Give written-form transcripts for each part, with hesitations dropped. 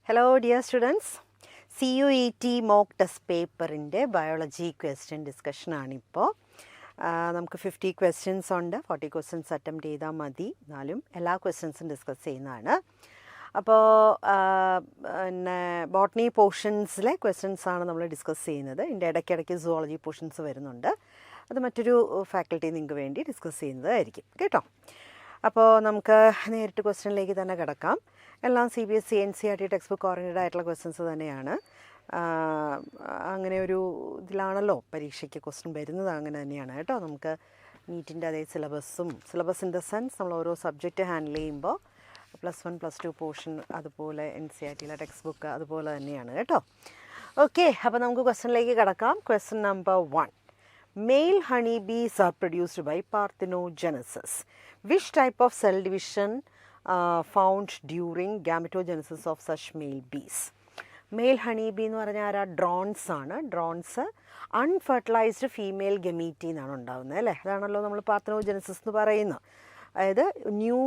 Hello dear students, CUET mock test പേപ്പറിൻ്റെ biology question discussion ആണിപ്പോൾ. നമുക്ക് 50 questions ഉണ്ട്. 40 questions attempt ചെയ്താൽ മതി. എന്നാലും എല്ലാ ക്വസ്റ്റ്യൻസും ഡിസ്കസ് ചെയ്യുന്നതാണ്. അപ്പോൾ പിന്നെ ബോട്ടണി പോർഷൻസിലെ ക്വസ്റ്റ്യൻസ് ആണ് നമ്മൾ ഡിസ്കസ് ചെയ്യുന്നത്. ഇതിൻ്റെ ഇടയ്ക്കിടയ്ക്ക് സുവോളജി പോർഷൻസ് വരുന്നുണ്ട്. അത് മറ്റൊരു ഫാക്കൽറ്റി നിങ്ങൾക്ക് വേണ്ടി ഡിസ്കസ് ചെയ്യുന്നതായിരിക്കും കേട്ടോ. അപ്പോൾ നമുക്ക് നേരിട്ട് ക്വസ്റ്റ്യനിലേക്ക് തന്നെ കിടക്കാം. എല്ലാം CBSE NCERT text book oriented ആയിട്ടുള്ള ക്വസ്റ്റ്യൻസ് തന്നെയാണ്. അങ്ങനെ ഒരു ഇതിലാണല്ലോ പരീക്ഷയ്ക്ക് ക്വസ്റ്റ്യൻ വരുന്നത്, അങ്ങനെ തന്നെയാണ് കേട്ടോ. നമുക്ക് നീറ്റിൻ്റെ അതേ സിലബസ് ഇൻ ദ സെൻസ് നമ്മൾ ഓരോ സബ്ജക്റ്റ് ഹാൻഡിൽ ചെയ്യുമ്പോൾ +1 +2 പോർഷൻ അതുപോലെ NCERT ടെക്സ്റ്റ് ബുക്ക് അതുപോലെ തന്നെയാണ് കേട്ടോ. ഓക്കെ, അപ്പോൾ നമുക്ക് ക്വസ്റ്റ്യനിലേക്ക് കിടക്കാം. Question number 1. Male honeybees are produced by parthenogenesis. Which type of cell division found during gametogenesis of such male bees? Male honey bee എന്ന് പറഞ്ഞാൽ ആരാ? ഡ്രോൺസ് ആണ്. ഡ്രോൺസ് അൺഫെർട്ടിലൈസ്ഡ് ഫീമെയിൽ ഗമീറ്റി എന്നാണ് ഉണ്ടാകുന്നത് അല്ലേ? അതാണല്ലോ നമ്മൾ പാർത്തനോജെനസിസ് എന്ന് പറയുന്നത്. അതായത് new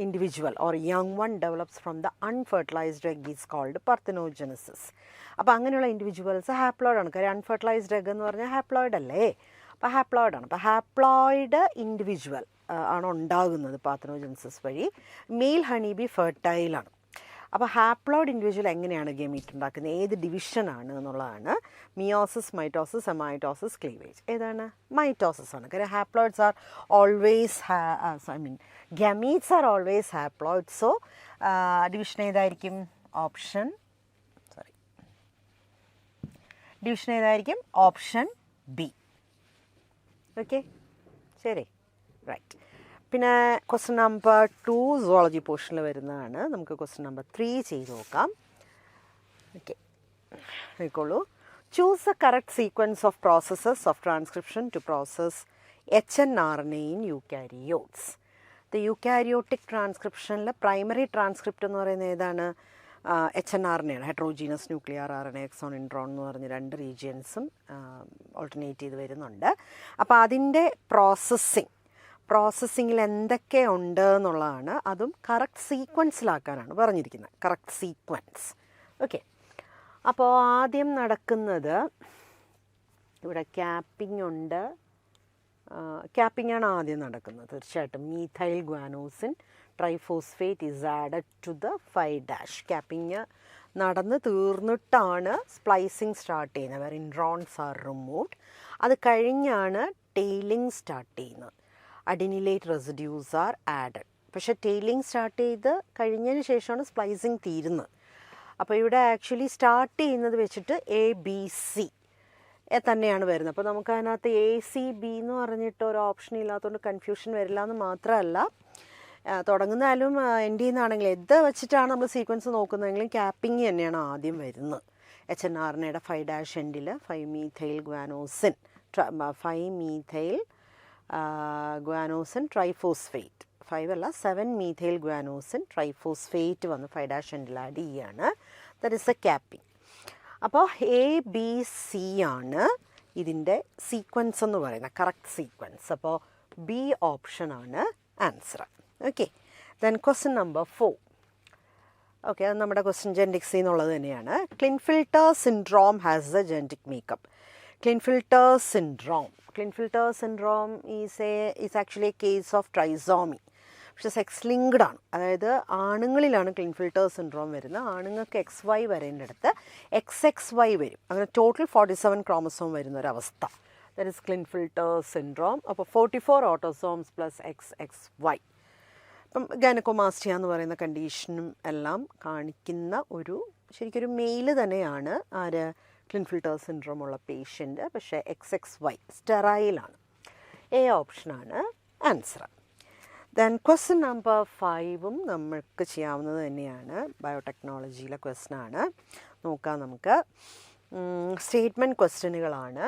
individual or young one develops from the unfertilised egg is called parthenogenesis. അപ്പോൾ അങ്ങനെയുള്ള ഇൻഡിവിജ്വൽസ് ഹാപ്ലോയിഡാണ്. കാര്യം അൺഫെർട്ടിലൈസ്ഡ് എഗ് എന്ന് പറഞ്ഞാൽ ഹാപ്ലോയിഡ് അല്ലേ? അപ്പോൾ ഹാപ്ലോയിഡാണ്. അപ്പോൾ ഹാപ്ലോയിഡ് ഇൻഡിവിജ്വൽ ആണ് ഉണ്ടാകുന്നത് പാർത്തനോജെനസിസ് വഴി. മെയിൽ ഹണി ബി ഫെർട്ടൈലാണ്. അപ്പോൾ ഹാപ്ലോയിഡ് ഇൻഡിവിജ്വൽ എങ്ങനെയാണ് ഗമീറ്റ് ഉണ്ടാക്കുന്നത്, ഏത് ഡിവിഷനാണ് എന്നുള്ളതാണ്. Meiosis, mitosis, amitosis, cleavage. ഏതാണ്? മൈറ്റോസിസ് ആണ്. കാര്യം haploids are always gametes are always haploid. So division ഏതായിരിക്കും? ഡിവിഷൻ ഏതായിരിക്കും? Option B. ഓക്കെ, ശരി, റൈറ്റ്. പിന്നെ ക്വസ്റ്റ്യൻ നമ്പർ 2 സുവോളജി പോർഷനിൽ വരുന്നതാണ്. നമുക്ക് ക്വസ്റ്റ്യൻ നമ്പർ 3 ചെയ്ത് നോക്കാം. ഓക്കെ, നോക്കിക്കോളൂ. Choose a correct sequence of processes of transcription to process HNRNA in eukaryotes. The eukaryotic ട്രാൻസ്ക്രിപ്ഷനിൽ പ്രൈമറി ട്രാൻസ്ക്രിപ്റ്റ് എന്ന് പറയുന്നത് ഏതാണ്? HNRNA ആണ്. Heterogeneous nuclear RNA exon intron എന്ന് പറഞ്ഞ് 2 റീജിയൻസും ഓൾട്ടർനേറ്റ് ചെയ്ത് വരുന്നുണ്ട്. അപ്പോൾ അതിൻ്റെ പ്രോസസ്സിങ്ങിൽ എന്തൊക്കെ ഉണ്ട് എന്നുള്ളതാണ്. അതും കറക്റ്റ് സീക്വൻസിലാക്കാനാണ് പറഞ്ഞിരിക്കുന്നത്. Correct sequence. ഓക്കെ, അപ്പോൾ ആദ്യം നടക്കുന്നത് ഇവിടെ ക്യാപ്പിംഗ് ഉണ്ട്. ക്യാപ്പിംഗ് ആണ് ആദ്യം നടക്കുന്നത്. തീർച്ചയായിട്ടും methyl guanosine triphosphate is added to the 5' capping നടന്ന് തീർന്നിട്ടാണ് സ്പ്ലൈസിങ് സ്റ്റാർട്ട് ചെയ്യുന്നത്. വേറെ ഇൻട്രോൺസ് ആർ റിമൂവ്ഡ്. അത് കഴിഞ്ഞാണ് ടെയിലിംഗ് സ്റ്റാർട്ട് ചെയ്യുന്നത്. അഡിനിലേറ്റ് റെസിഡ്യൂസ് ആർ ആഡഡ്. പക്ഷേ ടെയിലിംഗ് സ്റ്റാർട്ട് ചെയ്ത് കഴിഞ്ഞതിന് ശേഷമാണ് സ്പ്ലൈസിങ് തീരുന്നത്. അപ്പോൾ ഇവിടെ ആക്ച്വലി സ്റ്റാർട്ട് ചെയ്യുന്നത് വെച്ചിട്ട് ABC തന്നെയാണ് വരുന്നത്. അപ്പോൾ നമുക്ക് അതിനകത്ത് ACB എന്ന് പറഞ്ഞിട്ട് ഒരു ഓപ്ഷൻ ഇല്ലാത്തതുകൊണ്ട് കൺഫ്യൂഷൻ വരില്ല എന്ന് മാത്രമല്ല, തുടങ്ങുന്നാലും എൻഡ് ചെയ്യുന്നതാണെങ്കിൽ എന്ത് വെച്ചിട്ടാണ് നമ്മൾ സീക്വൻസ് നോക്കുന്നതെങ്കിലും ക്യാപ്പിംഗ് തന്നെയാണ് ആദ്യം വരുന്നത്. HNRNAയുടെ 5' എൻഡിൽ 5-methyl guanosine ഗുവാനോസിൻ ട്രൈഫോസ്ഫേറ്റ്, 5 അല്ല 7-methyl guanosine ട്രൈഫോസ്ഫേറ്റ് വന്ന് 5' എൻഡിൽ ആഡ് ചെയ്യുകയാണ്. That is a capping. അപ്പോൾ ABC ആണ് ഇതിൻ്റെ സീക്വൻസ് എന്ന് പറയുന്നത്, കറക്റ്റ് സീക്വൻസ്. അപ്പോൾ B ഓപ്ഷനാണ് answer. Okay, then question number 4. Okay, അത് നമ്മുടെ ക്വസ്റ്റ്യൻ ജെനറ്റിക്സ് എന്നുള്ളത് തന്നെയാണ്. Klinefelter syndrome has a genetic makeup. Klinefelter syndrome is actually a case of trisomy. പക്ഷേ സെക്സ് ലിങ്ക്ഡ് ആണ്. അതായത് ആണുങ്ങളിലാണ് ക്ലിൻഫിൽട്ടർ സിൻഡ്രോം വരുന്നത്. ആണുങ്ങൾക്ക് XY വരേണ്ടടുത്ത് XXY വരും. അങ്ങനെ ടോട്ടൽ 47 ക്രോമസോം വരുന്നൊരവസ്ഥ. That is Klinefelter syndrome. അപ്പോൾ 44 ഓട്ടോസോംസ് പ്ലസ് XXY. ഇപ്പം ഗൈനക്കോമാസ്റ്റിയ എന്ന് പറയുന്ന കണ്ടീഷനും എല്ലാം കാണിക്കുന്ന ശരിക്കൊരു മെയില് തന്നെയാണ് ആര്? ക്ലിൻഫിൽട്ടർ സിൻഡ്രോം ഉള്ള പേഷ്യൻ്റ്. പക്ഷേ XXY സ്റ്റെറൈലാണ്. A ഓപ്ഷനാണ് ആൻസർ. ദെൻ ക്വസ്റ്റ്യൻ നമ്പർ 5 നമുക്ക് ചെയ്യാവുന്നത് തന്നെയാണ്. ബയോടെക്നോളജിയിലെ ക്വസ്റ്റ്യനാണ്. നോക്കാം നമുക്ക്. സ്റ്റേറ്റ്മെൻറ്റ് ക്വസ്റ്റ്യനുകളാണ്.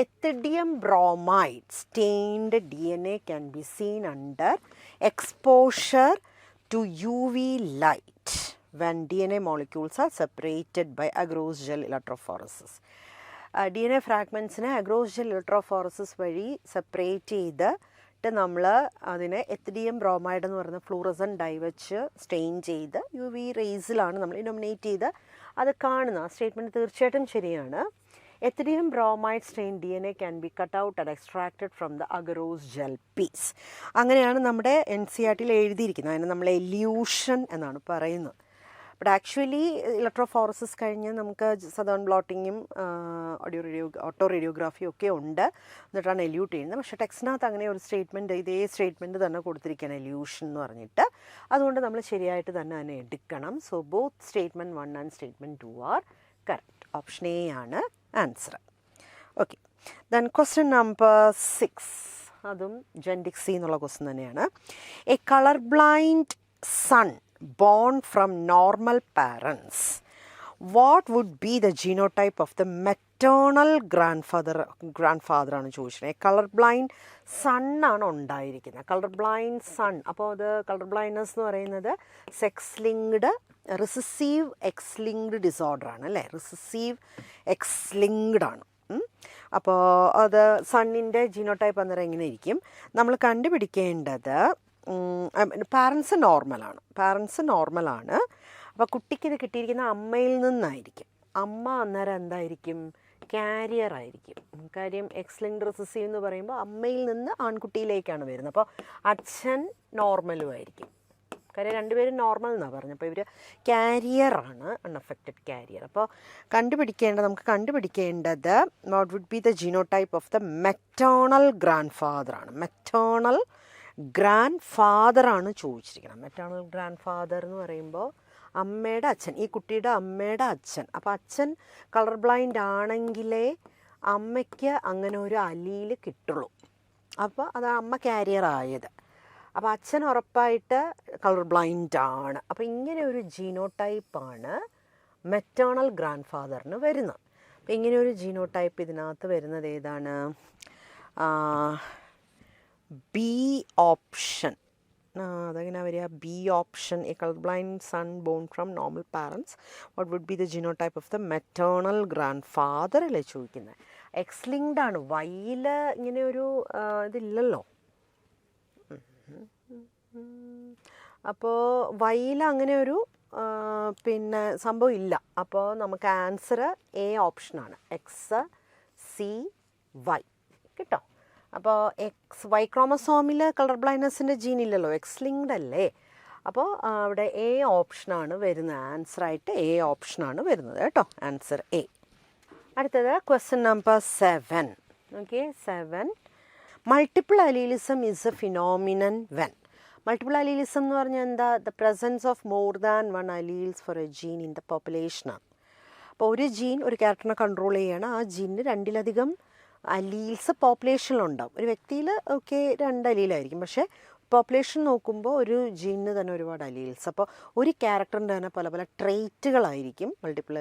Ethidium bromide stained DNA can be seen under exposure to UV light when DNA molecules are separated by agarose gel electrophoresis. DNA ഫ്രാഗ്മെൻറ്റ്സിനെ അഗ്രോസ് ജെൽ ഇലക്ട്രോഫോറസിസ് വഴി സെപ്പറേറ്റ് ചെയ്ത് എന്നിട്ട് നമ്മൾ അതിനെ എത്തിഡിയം ബ്രോമൈഡ് എന്ന് പറയുന്ന ഫ്ലൂറസൻ ഡൈ വെച്ച് സ്റ്റെയിൻ ചെയ്ത് UV റേസിലാണ് നമ്മൾ ഇലുമിനേറ്റ് ചെയ്ത് അത് കാണുന്നത്. ആ സ്റ്റേറ്റ്മെൻറ്റ് തീർച്ചയായിട്ടും ശരിയാണ്. Ethidium bromide stain DNA can be cut out and extracted from the agarose gel piece. അങ്ങനെയാണ് നമ്മുടെ NCERTയിൽ എഴുതിയിരിക്കുന്നത്. അതിന് നമ്മൾ എല്യൂഷൻ എന്നാണ് പറയുന്നത്. ബട്ട് ആക്ച്വലി ഇലക്ട്രോഫോറസിസ് കഴിഞ്ഞ് നമുക്ക് സദേൺ ബ്ലോട്ടിങ്ങും ഓട്ടോ റേഡിയോഗ്രാഫിയും ഒക്കെ ഉണ്ട്, എന്നിട്ടാണ് എല്യൂട്ട് ചെയ്യുന്നത്. പക്ഷേ ടെക്സ്റ്റിനകത്ത് അങ്ങനെ ഒരു സ്റ്റേറ്റ്മെൻറ്റ്, ഇതേ സ്റ്റേറ്റ്മെൻറ്റ് തന്നെ കൊടുത്തിരിക്കുകയാണ് എല്യൂഷൻ എന്ന് പറഞ്ഞിട്ട്. അതുകൊണ്ട് നമ്മൾ ശരിയായിട്ട് തന്നെ അതിനെ എടുക്കണം. So both statement 1 and statement 2 are correct. Option A ആണ് answer. Okay, then question number 6, അതും ജെൻഡിക് സി എന്നുള്ള ക്വസ്റ്റ്യൻ തന്നെയാണ്. A colour blind son born from normal parents, what would be the genotype of the maternal grandfather ആണ് ചോദിച്ചത്. Colour blind sun ആണ് ഉണ്ടായിരിക്കുന്നത്. Colour blind sun, അപ്പോൾ അത് colour blindness എന്ന് പറയുന്നത് sex linked recessive X linked disorder ആണ് അല്ലേ. റിസസീവ് എക്സ് ലിങ്ക്ഡ് ആണ്. അപ്പോൾ അത് സണ്ണിൻ്റെ ജീനോടൈപ്പ് അന്നേരം എങ്ങനെ ഇരിക്കും? നമ്മൾ കണ്ടുപിടിക്കേണ്ടത് പാരൻസ് നോർമലാണ്. അപ്പോൾ കുട്ടിക്ക് ഇത് കിട്ടിയിരിക്കുന്ന അമ്മയിൽ നിന്നായിരിക്കും. അമ്മ അന്നേരം എന്തായിരിക്കും? കാരിയർ ആയിരിക്കും. കാര്യം എക്സ് ലിങ്ക്ഡ് റിസസീവ് എന്ന് പറയുമ്പോൾ അമ്മയിൽ നിന്ന് ആൺകുട്ടിയിലേക്കാണ് വരുന്നത്. അപ്പോൾ അച്ഛൻ നോർമലും ആയിരിക്കും. കാര്യം രണ്ടുപേരും നോർമൽ എന്നാണ് പറഞ്ഞത്. അപ്പോൾ ഇവർ കാരിയറാണ്, അൺഅഫക്റ്റഡ് കാരിയർ. അപ്പോൾ നമുക്ക് കണ്ടുപിടിക്കേണ്ടത് what would be the genotype of the maternal grand ഫാദറാണ്. മെറ്റേണൽ ഗ്രാൻഡ് ഫാദറാണ് ചോദിച്ചിരിക്കുന്നത്. മെറ്റേണൽ ഗ്രാൻഡ് ഫാദർ എന്ന് പറയുമ്പോൾ അമ്മയുടെ അച്ഛൻ, ഈ കുട്ടിയുടെ അമ്മയുടെ അച്ഛൻ. അപ്പോൾ അച്ഛൻ കളർ ബ്ലൈൻഡ് ആണെങ്കിലേ അമ്മയ്ക്ക് അങ്ങനെ ഒരു അലീൽ കിട്ടുള്ളൂ. അപ്പോൾ അത് അമ്മ കാരിയർ ആയത്. അപ്പോൾ അച്ഛൻ ഉറപ്പായിട്ട് കളർ ബ്ലൈൻഡ് ആണ്. അപ്പോൾ ഇങ്ങനെ ഒരു ജീനോടൈപ്പാണ് മെറ്റേണൽ ഗ്രാൻഡ് ഫാദറിന് വരുന്നത്. അപ്പോൾ ഇങ്ങനെ ഒരു ജീനോടൈപ്പ് ഇതിനകത്ത് വരുന്നത് ഏതാണ്? B option. അതെങ്ങനെ വരിക? B option. A colour blind son born from normal parents, what would be the genotype of the maternal grandfather അല്ലേ ചോദിക്കുന്നത്. എക്സ് ലിങ്ക്ഡ് ആണ്. വൈയിൽ ഇങ്ങനെ ഒരു ഇതില്ലല്ലോ. അപ്പോൾ വൈയിൽ അങ്ങനെ ഒരു സംഭവം ഇല്ല. അപ്പോൾ നമുക്ക് ആൻസർ എ ഓപ്ഷനാണ്. എക്സ് സി വൈ കേട്ടോ. അപ്പോൾ വൈ ക്രോമസോമിൽ കളർ ബ്ലൈൻഡ്നെസ്സിൻ്റെ ജീൻ ഇല്ലല്ലോ, എക്സ് ലിങ്ക്ഡ് അല്ലേ. അപ്പോൾ അവിടെ എ ഓപ്ഷനാണ് വരുന്നത്. ആൻസറായിട്ട് എ ഓപ്ഷനാണ് വരുന്നത് കേട്ടോ. Answer A. അടുത്തത് question number 7. Okay, 7. Multiple allelism is a phenomenon when. Multiple allelism എന്ന് പറഞ്ഞാൽ എന്താ? The presence of more than 1 alleles for a gene in the പോപ്പുലേഷനാണ്. അപ്പോൾ ഒരു ജീൻ ഒരു ക്യാരക്ടറിനെ കൺട്രോൾ ചെയ്യണം. ആ ജീനിന് 2-ലധികം അലീൽസ് പോപ്പുലേഷനിലുണ്ടാവും. ഒരു വ്യക്തിയിൽ 2 അലീലായിരിക്കും, പക്ഷേ പോപ്പുലേഷൻ നോക്കുമ്പോൾ ഒരു ജീനിന് തന്നെ ഒരുപാട് അലീൽസ്. അപ്പോൾ ഒരു ക്യാരക്ടറിൻ്റെ തന്നെ പല പല ട്രെയ്റ്റുകളായിരിക്കും മൾട്ടിപ്പിൾ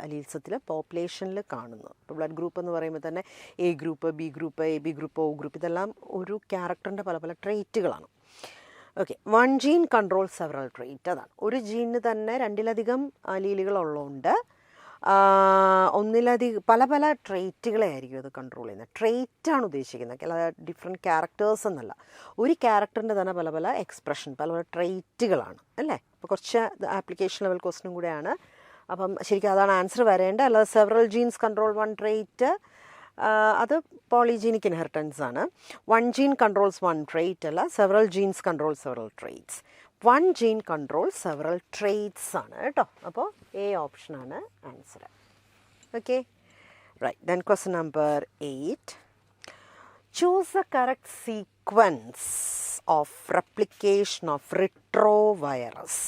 അലീൽസത്തിൽ പോപ്പുലേഷനിൽ കാണുന്നത്. ഇപ്പോൾ ബ്ലഡ് ഗ്രൂപ്പ് എന്ന് പറയുമ്പോൾ തന്നെ A group, B group, A B group, O group, ഇതെല്ലാം ഒരു ക്യാരക്ടറിൻ്റെ പല പല ട്രെയ്റ്റുകളാണ്. Okay, 1 gene control several trait. അതാണ് ഒരു ജീനിന് തന്നെ 2-ലധികം അലീലുകളുള്ളതുകൊണ്ട് പല പല ട്രെയ്റ്റുകളെ ആയിരിക്കും അത് കൺട്രോൾ ചെയ്യുന്നത്. ട്രെയ്റ്റാണ് ഉദ്ദേശിക്കുന്നത്, അല്ലാതെ ഡിഫറെൻറ്റ് ക്യാരക്ടേഴ്സ് എന്നല്ല. ഒരു ക്യാരക്ടറിൻ്റെ തന്നെ പല പല എക്സ്പ്രഷൻ, പല പല ട്രെയ്റ്റുകളാണ് അല്ലേ. അപ്പോൾ കുറച്ച് ആപ്ലിക്കേഷൻ ലെവൽ ക്വസ്റ്റ്യനും കൂടെയാണ്. അപ്പം ശരിക്കും അതാണ് ആൻസർ വരേണ്ടത്. അല്ലാതെ സെവറൽ ജീൻസ് കൺട്രോൾ 1 ട്രെയ്റ്റ് അത് പോളിജീനിക് ഇൻഹെറിറ്റൻസ് ആണ്. 1 ജീൻ കൺട്രോൾസ് 1 ട്രെയ്റ്റ് അല്ല. Several genes control several traits. 1 gene control several traits ആണ് കേട്ടോ. അപ്പോൾ എ ഓപ്ഷനാണ് answer. Okay, right. Then question number 8. Choose the correct sequence of replication of retrovirus.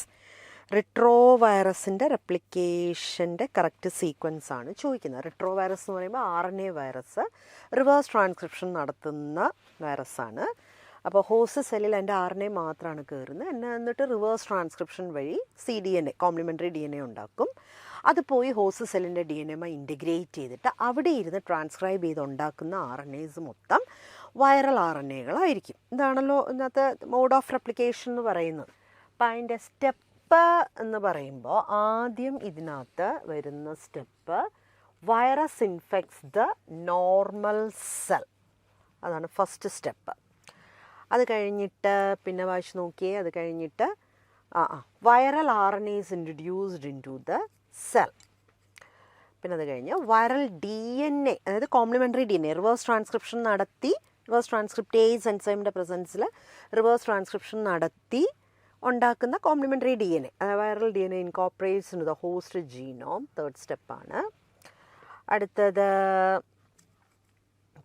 റിട്രോവൈറസിൻ്റെ റെപ്ലിക്കേഷൻ്റെ correct sequence ആണ് ചോദിക്കുന്നത്. റിട്രോവൈറസ് എന്ന് പറയുമ്പോൾ RNA വൈറസ് റിവേഴ്സ് ട്രാൻസ്ക്രിപ്ഷൻ നടത്തുന്ന വൈറസാണ്. അപ്പോൾ ഹോസ്റ്റ് സെല്ലിൽ എൻ്റെ RNA മാത്രമാണ് കയറുന്നത്. എന്നിട്ട് റിവേഴ്സ് ട്രാൻസ്ക്രിപ്ഷൻ വഴി cDNA, കോംപ്ലിമെൻ്ററി DNA ഉണ്ടാക്കും. അത് പോയി ഹോസ്റ്റ് സെല്ലിൻ്റെ DNA ഇൻറ്റഗ്രേറ്റ് ചെയ്തിട്ട് അവിടെ ഇരുന്ന് ട്രാൻസ്ക്രൈബ് ചെയ്ത് ഉണ്ടാക്കുന്ന RNAs മൊത്തം വൈറൽ RNAകളായിരിക്കും. ഇതാണല്ലോ ഇന്നത്തെ മോഡ് ഓഫ് റെപ്ലിക്കേഷൻ എന്ന് പറയുന്നത്. അപ്പോൾ അതിൻ്റെ സ്റ്റെപ്പ് എന്ന് പറയുമ്പോൾ ആദ്യം ഇതിനകത്ത് വരുന്ന step virus infects the normal cell. അതാണ് ഫസ്റ്റ് സ്റ്റെപ്പ്. അത് കഴിഞ്ഞിട്ട് പിന്നെ വായിച്ച് നോക്കിയേ. അത് കഴിഞ്ഞിട്ട് viral RNA is introduced into the cell. പിന്നെ അത് കഴിഞ്ഞ് വൈറൽ DNA, അതായത് കോംപ്ലിമെൻ്ററി DNA റിവേഴ്സ് ട്രാൻസ്ക്രിപ്ഷൻ നടത്തി, റിവേഴ്സ് ട്രാൻസ്ക്രിപ്റ്റേസ് എൻസൈമിൻ്റെ പ്രസൻസിൽ റിവേഴ്സ് ട്രാൻസ്ക്രിപ്ഷൻ നടത്തി ഉണ്ടാക്കുന്ന കോംപ്ലിമെൻ്ററി DNA, അതായത് viral DNA incorporates in the host genome. Third സ്റ്റെപ്പാണ്. അടുത്തത്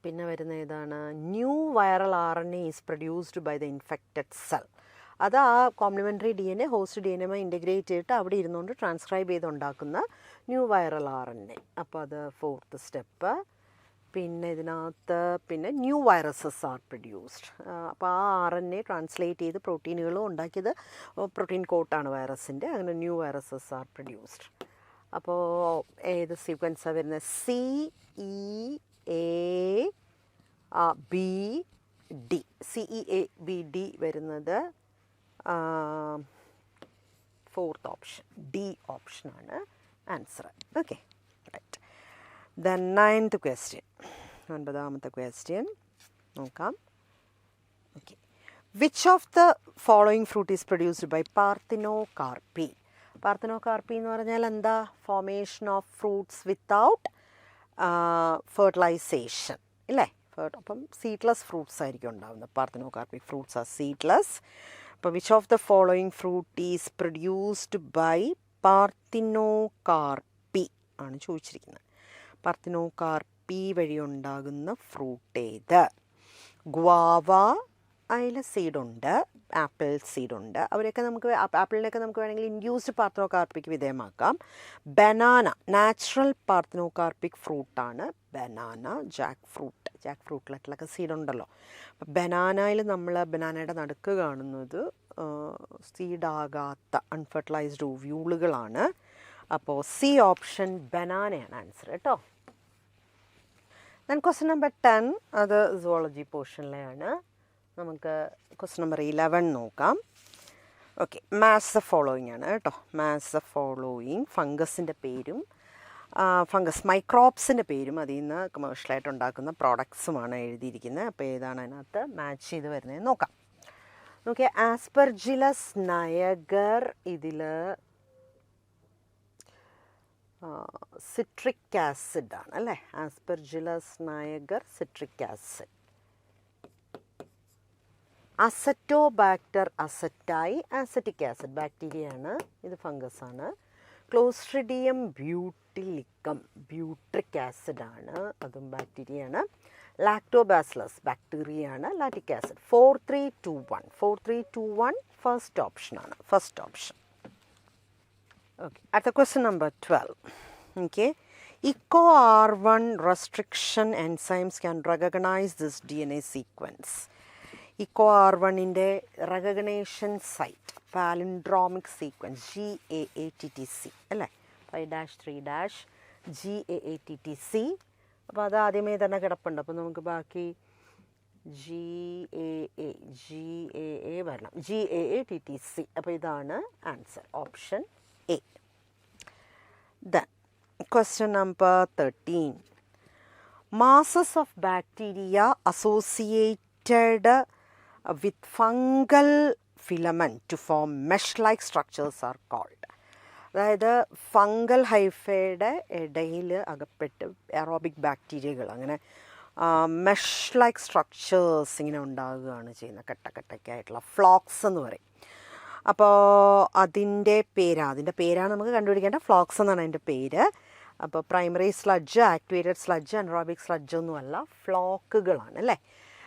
പിന്നെ വരുന്ന ഏതാണ്? New viral RNA is produced by the infected cell. അത് ആ complementary DNA host DNA integrate ചെയ്തിട്ട് അവിടെ ഇരുന്നുകൊണ്ട് ട്രാൻസ്ക്രൈബ് ചെയ്തുണ്ടാക്കുന്ന ന്യൂ വൈറൽ RNA. അപ്പോൾ അത് ഫോർത്ത് സ്റ്റെപ്പ്. പിന്നെ ഇതിനകത്ത് പിന്നെ ന്യൂ വൈറസസ് ആർ പ്രൊഡ്യൂസ്ഡ്. അപ്പോൾ ആ RNA ട്രാൻസ്ലേറ്റ് ചെയ്ത് പ്രോട്ടീനുകളും ഉണ്ടാക്കിയത് പ്രോട്ടീൻ കോട്ടാണ് വൈറസിൻ്റെ. അങ്ങനെ ന്യൂ വൈറസസ് ആർ പ്രൊഡ്യൂസ്ഡ്. അപ്പോൾ ഏത് സീക്വൻസാണ് വരുന്നത്? CEABD. CEABD വരുന്നത് ഫോർത്ത് ഓപ്ഷൻ, ഡി ഓപ്ഷനാണ് answer. Okay, right. Then 9th question, 9ാമത്തെ ക്വസ്റ്റ്യൻ നോക്കാം. Okay, which of the following fruit is produced by parthenocarpy? Parthenocarpy എന്ന് പറഞ്ഞാൽ എന്താ? Formation of fruits without fertilisation, ഇല്ലേ? അപ്പം സീഡ്ലെസ് ഫ്രൂട്ട്സ് ആയിരിക്കും ഉണ്ടാകുന്നത്. Parthenocarpic fruits are seedless. അപ്പോൾ which of the following fruit is produced by parthenocarpy ആണ് ചോദിച്ചിരിക്കുന്നത്. പാർത്തിനോകാർപ്പി വഴി ഉണ്ടാകുന്ന ഫ്രൂട്ട് ഏത്? ഗ്വാവ, അതിൽ സീഡുണ്ട്, ആപ്പിൾ സീഡുണ്ട്. അവരൊക്കെ നമുക്ക് ആപ്പിളിനൊക്കെ നമുക്ക് വേണമെങ്കിൽ ഇൻഡ്യൂസ്ഡ് പാർത്തിനോകാർപ്പിക്ക് വിധേയമാക്കാം. ബനാന നാച്ചുറൽ പാർത്തിനോകാർപ്പിക് ഫ്രൂട്ടാണ് ബനാന. ജാക്ക് ഫ്രൂട്ടിലൊക്കെ സീഡുണ്ടല്ലോ. അപ്പം ബനാനയിൽ നമ്മൾ ബനാനയുടെ നടുക്ക് കാണുന്നത് സീഡാകാത്ത അൺഫെർട്ടിലൈസ്ഡ് ഓവ്യൂളുകളാണ്. അപ്പോൾ സി ഓപ്ഷൻ ബനാനയാണ് ആൻസർ കേട്ടോ. ദെൻ ക്വസ്റ്റ്യൻ നമ്പർ 10, അത് സുവോളജി പോർഷനിലെയാണ്. നമുക്ക് ക്വസ്റ്റ്യൻ നമ്പർ 11 നോക്കാം. ഓക്കെ, മാത്സ് ദ ഫോളോയിങ് ആണ് കേട്ടോ. മാത്സ് ദ ഫോളോയിങ് ഫംഗസിൻ്റെ പേരും ഫംഗസ് മൈക്രോബ്സിൻ്റെ പേരും അതിൽ നിന്ന് കമേഴ്ഷ്യലായിട്ട് ഉണ്ടാക്കുന്ന പ്രോഡക്ട്സുമാണ് എഴുതിയിരിക്കുന്നത്. അപ്പോൾ ഏതാണ് അതിനകത്ത് മാച്ച് ചെയ്ത് വരുന്നത് നോക്കാം. നോക്കിയ ആസ്പെർജിലസ് നയഗർ, ഇതിൽ സിട്രിക് ആസിഡ് ആണ് അല്ലേ? Aspergillus niger citric acid. Acetobacter aceti acetic acid ബാക്ടീരിയയാണ്, ഇത് ഫംഗസാണ്. ക്ലോസ്ട്രിഡിയം ബ്യൂട്ടിലിക്കം ബ്യൂട്രിക് ആസിഡാണ്, അതും ബാക്ടീരിയയാണ്. ലാക്ടോബാസിലസ് ബാക്ടീരിയയാണ്, ലാറ്റിക് ആസിഡ്. 4321 ഫസ്റ്റ് ഓപ്ഷനാണ്, ഫസ്റ്റ് ഓപ്ഷൻ. ഓക്കെ, അടുത്ത question number 12. Okay, EcoR1 restriction enzymes can recognize this DNA sequence. EcoR1ൻ്റെ recognition site palindromic sequence GAATTC അല്ലേ? 5-3- GAATTC. അപ്പോൾ അത് ആദ്യമേ തന്നെ കിടപ്പുണ്ട്. അപ്പോൾ നമുക്ക് ബാക്കി GAA വരണം, GAATTC. അപ്പോൾ ഇതാണ് answer, option A. Then question number 13. masses of bacteria associated with fungal filament to form mesh-like structures are called. അതായത് ഫംഗൽ ഹൈഫയുടെ ഇടയിൽ അകപ്പെട്ട് എറോബിക് ബാക്ടീരിയകൾ അങ്ങനെ മെഷ് ലൈക്ക് സ്ട്രക്ചേഴ്സ് ഇങ്ങനെ ഉണ്ടാകുകയാണ് ചെയ്യുന്നത്, കട്ടക്കട്ടയ്ക്കായിട്ടുള്ള ഫ്ലോക്സ് എന്ന് പറയും. അപ്പോൾ അതിൻ്റെ പേരാണ് നമുക്ക് കണ്ടുപിടിക്കേണ്ട. ഫ്ലോക്സ് എന്നാണ് അതിൻ്റെ പേര്. അപ്പോൾ primary sludge, activated sludge, anaerobic sludge ഒന്നുമല്ല, ഫ്ലോക്കുകളാണ് അല്ലേ?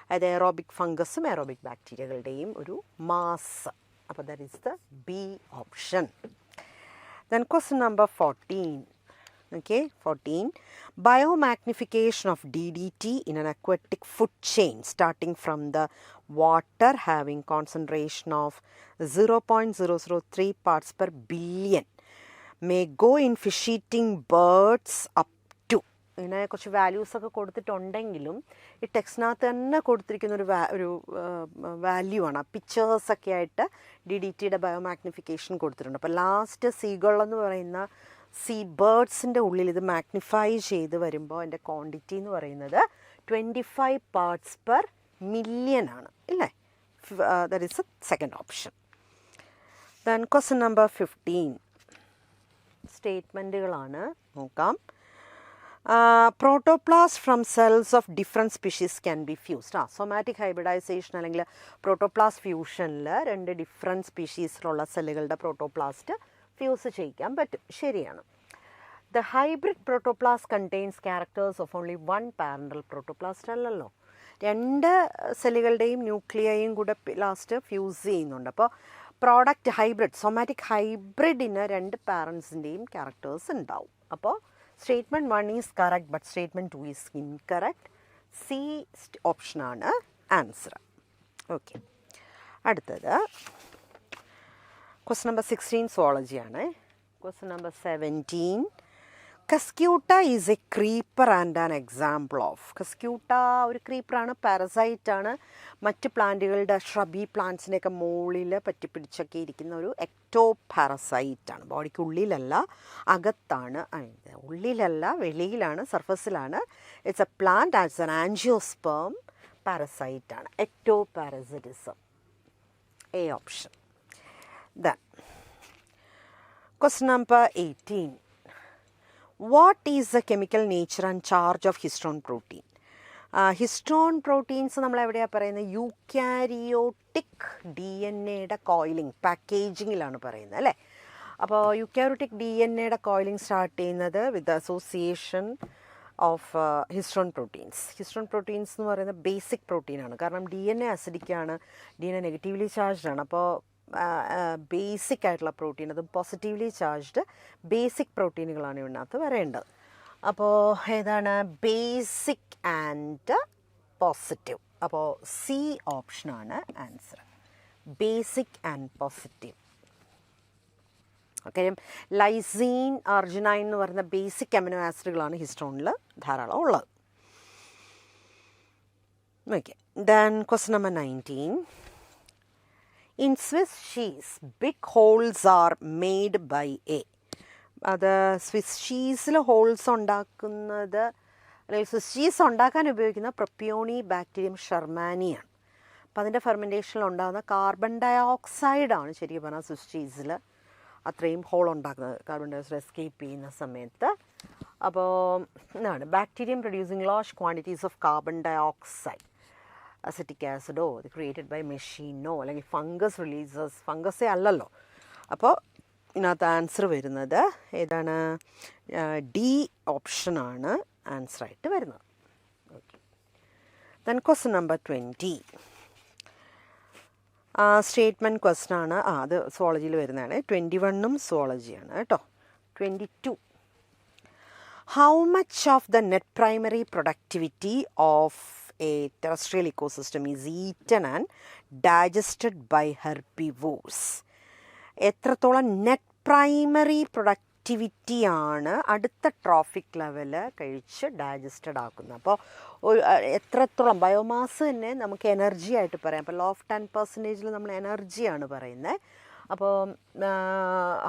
അതായത് എറോബിക് ഫംഗസും എറോബിക് ബാക്ടീരിയകളുടെയും ഒരു മാസ്. അപ്പോൾ that is the B option. Then question number 14. Okay, 14. Biomagnification of DDT in an aquatic food chain starting from the water having concentration of 0.003 parts per billion may go in fish-eating birds up to. ഇങ്ങനെ കുറച്ച് വാല്യൂസൊക്കെ കൊടുത്തിട്ടുണ്ടെങ്കിലും ഈ ടെക്സ്റ്റിനകത്ത് തന്നെ കൊടുത്തിരിക്കുന്ന ഒരു value ആണ്. പിക്ചേഴ്സൊക്കെ ആയിട്ട് DDTയുടെ ബയോമാഗ്നിഫിക്കേഷൻ കൊടുത്തിട്ടുണ്ട്. അപ്പോൾ ലാസ്റ്റ് സീഗൾ എന്ന് പറയുന്ന സീ ബേർഡ്സിൻ്റെ ഉള്ളിൽ ഇത് മാഗ്നിഫൈ ചെയ്ത് വരുമ്പോൾ അതിൻ്റെ ക്വാണ്ടിറ്റി എന്ന് പറയുന്നത് 25 parts per million ആണ്, ഇല്ലേ? That is the second option. Then question number 15. സ്റ്റേറ്റ്മെൻറ്റുകളാണ് നോക്കാം. Protoplast from cells of different species can be fused. Somatic hybridization അല്ലെങ്കിൽ പ്രോട്ടോപ്ലാസ്റ്റ് ഫ്യൂഷനിൽ 2 ഡിഫറെൻറ്റ് സ്പീഷീസിലുള്ള സെല്ലുകളുടെ പ്രോട്ടോപ്ലാസ്റ്റ് ഫ്യൂസ് ചെയ്യിക്കാൻ പറ്റും. ശരിയാണ്. The hybrid protoplast contains characters of only 1 parental protoplast അല്ലല്ലോ, 2 സെല്ലുകളുടെയും ന്യൂക്ലിയയും കൂടെ ലാസ്റ്റ് ഫ്യൂസ് ചെയ്യുന്നുണ്ട്. അപ്പോൾ പ്രോഡക്റ്റ് ഹൈബ്രിഡ്, സൊമാറ്റിക് ഹൈബ്രിഡിന് 2 പാരൻസിൻ്റെയും ക്യാരക്ടേഴ്സ് ഉണ്ടാവും. അപ്പോൾ statement 1 is correct, but statement 2 is incorrect. C ഓപ്ഷനാണ് ആൻസർ. ഓക്കെ, അടുത്തത് ക്വസ്റ്റ്യൻ നമ്പർ 16 സുവോളജിയാണ്. Question number 17. Cuscuta is a creeper and an example of. Cuscuta ഒരു ക്രീപ്പറാണ്, പാരസൈറ്റാണ്. മറ്റ് പ്ലാന്റുകളുടെ ഷ്രബി പ്ലാന്റ്സിൻ്റെയൊക്കെ മുകളിൽ പറ്റിപ്പിടിച്ചൊക്കെ ഇരിക്കുന്ന ഒരു എക്ടോ പാരസൈറ്റാണ്. ബോഡിക്കുള്ളിലല്ല, അകത്താണ്. ഉള്ളിലല്ല, വെളിയിലാണ്, സർഫസിലാണ്. It's a plant as an angiosperm പാരസൈറ്റാണ്. Ectoparasitism, A option. Then question number 18. What is the chemical nature and charge of histone protein? Histone proteins നമ്മൾ എവിടെയാണ് പറയുന്നത്? യൂക്യാരിയോട്ടിക് DNA കോയിലിംഗ്, പാക്കേജിങ്ങിലാണ് പറയുന്നത് അല്ലേ. അപ്പോൾ യൂക്യാരിയോട്ടിക് DNA കോയിലിംഗ് സ്റ്റാർട്ട് ചെയ്യുന്നത് with association of histone proteins. Histone proteins എന്ന് പറയുന്നത് basic പ്രോട്ടീനാണ്. കാരണം DNA അസിഡിക്കാണ്, DNA നെഗറ്റീവ്ലി ചാർജ്ഡ് ആണ്. അപ്പോൾ ബേസിക് ആയിട്ടുള്ള പ്രോട്ടീൻ, അതും പോസിറ്റീവ്ലി ചാർജ്ഡ് ബേസിക് പ്രോട്ടീനുകളാണ് ഇതിനകത്ത് വരേണ്ടത്. അപ്പോൾ ഏതാണ്? Basic and positive. അപ്പോൾ സി ഓപ്ഷനാണ് ആൻസർ, ബേസിക് ആൻഡ് പോസിറ്റീവ്. കാര്യം ലൈസീൻ, അർജിനൈൻ എന്ന് പറയുന്ന ബേസിക് അമിനോ ആസിഡുകളാണ് ഹിസ്റ്റോണിൽ ധാരാളം ഉള്ളത്. Okay, then question number 19. In Swiss cheese, big holes are made by A. അത് സ്വിസ് ചീസിൽ ഹോൾസ് ഉണ്ടാക്കുന്നത്, അല്ലെങ്കിൽ സ്വിസ് ചീസ് ഉണ്ടാക്കാൻ ഉപയോഗിക്കുന്ന പ്രൊപ്പിയോണി ബാക്ടീരിയം ഷെർമാനിയാണ്. അപ്പോൾ അതിൻ്റെ ഫെർമെൻറ്റേഷനിൽ ഉണ്ടാകുന്ന കാർബൺ ഡയോക്സൈഡാണ് ശരിക്കും പറഞ്ഞാൽ സ്വിസ് ചീസിൽ അത്രയും ഹോൾ ഉണ്ടാക്കുന്നത്, കാർബൺ ഡയോക്സൈഡ് എസ്കേപ്പ് ചെയ്യുന്ന സമയത്ത്. അപ്പോൾ എന്താണ്? Bacterium producing large quantities of carbon dioxide, acetic ആസിഡോ ഇത് ക്രിയേറ്റഡ് ബൈ മെഷീനോ അല്ലെങ്കിൽ ഫംഗസ് റിലീസസ്, ഫംഗസേ അല്ലല്ലോ. അപ്പോൾ ഇതിനകത്ത് ആൻസർ വരുന്നത് ഏതാണ്? ഡി ഓപ്ഷനാണ് ആൻസറായിട്ട് വരുന്നത്. Okay, then question number 20. Statement question ആണ്. അത് സുവോളജിയിൽ വരുന്നതാണ്. 21 സുവോളജിയാണ് കേട്ടോ. 22. How much of the net primary productivity of a terrestrial ecosystem is eaten and digested by herbivores? എത്രത്തോളം നെറ്റ് പ്രൈമറി പ്രൊഡക്ടിവിറ്റിയാണ് അടുത്ത ട്രോഫിക് ലെവല് കഴിച്ച് ഡൈജസ്റ്റഡ് ആക്കുന്നത്? അപ്പോൾ എത്രത്തോളം ബയോമാസ് തന്നെ നമുക്ക് എനർജി ആയിട്ട് പറയാം. അപ്പോൾ ലോ ഓഫ് 10% നമ്മൾ എനർജിയാണ് പറയുന്നത്. അപ്പോൾ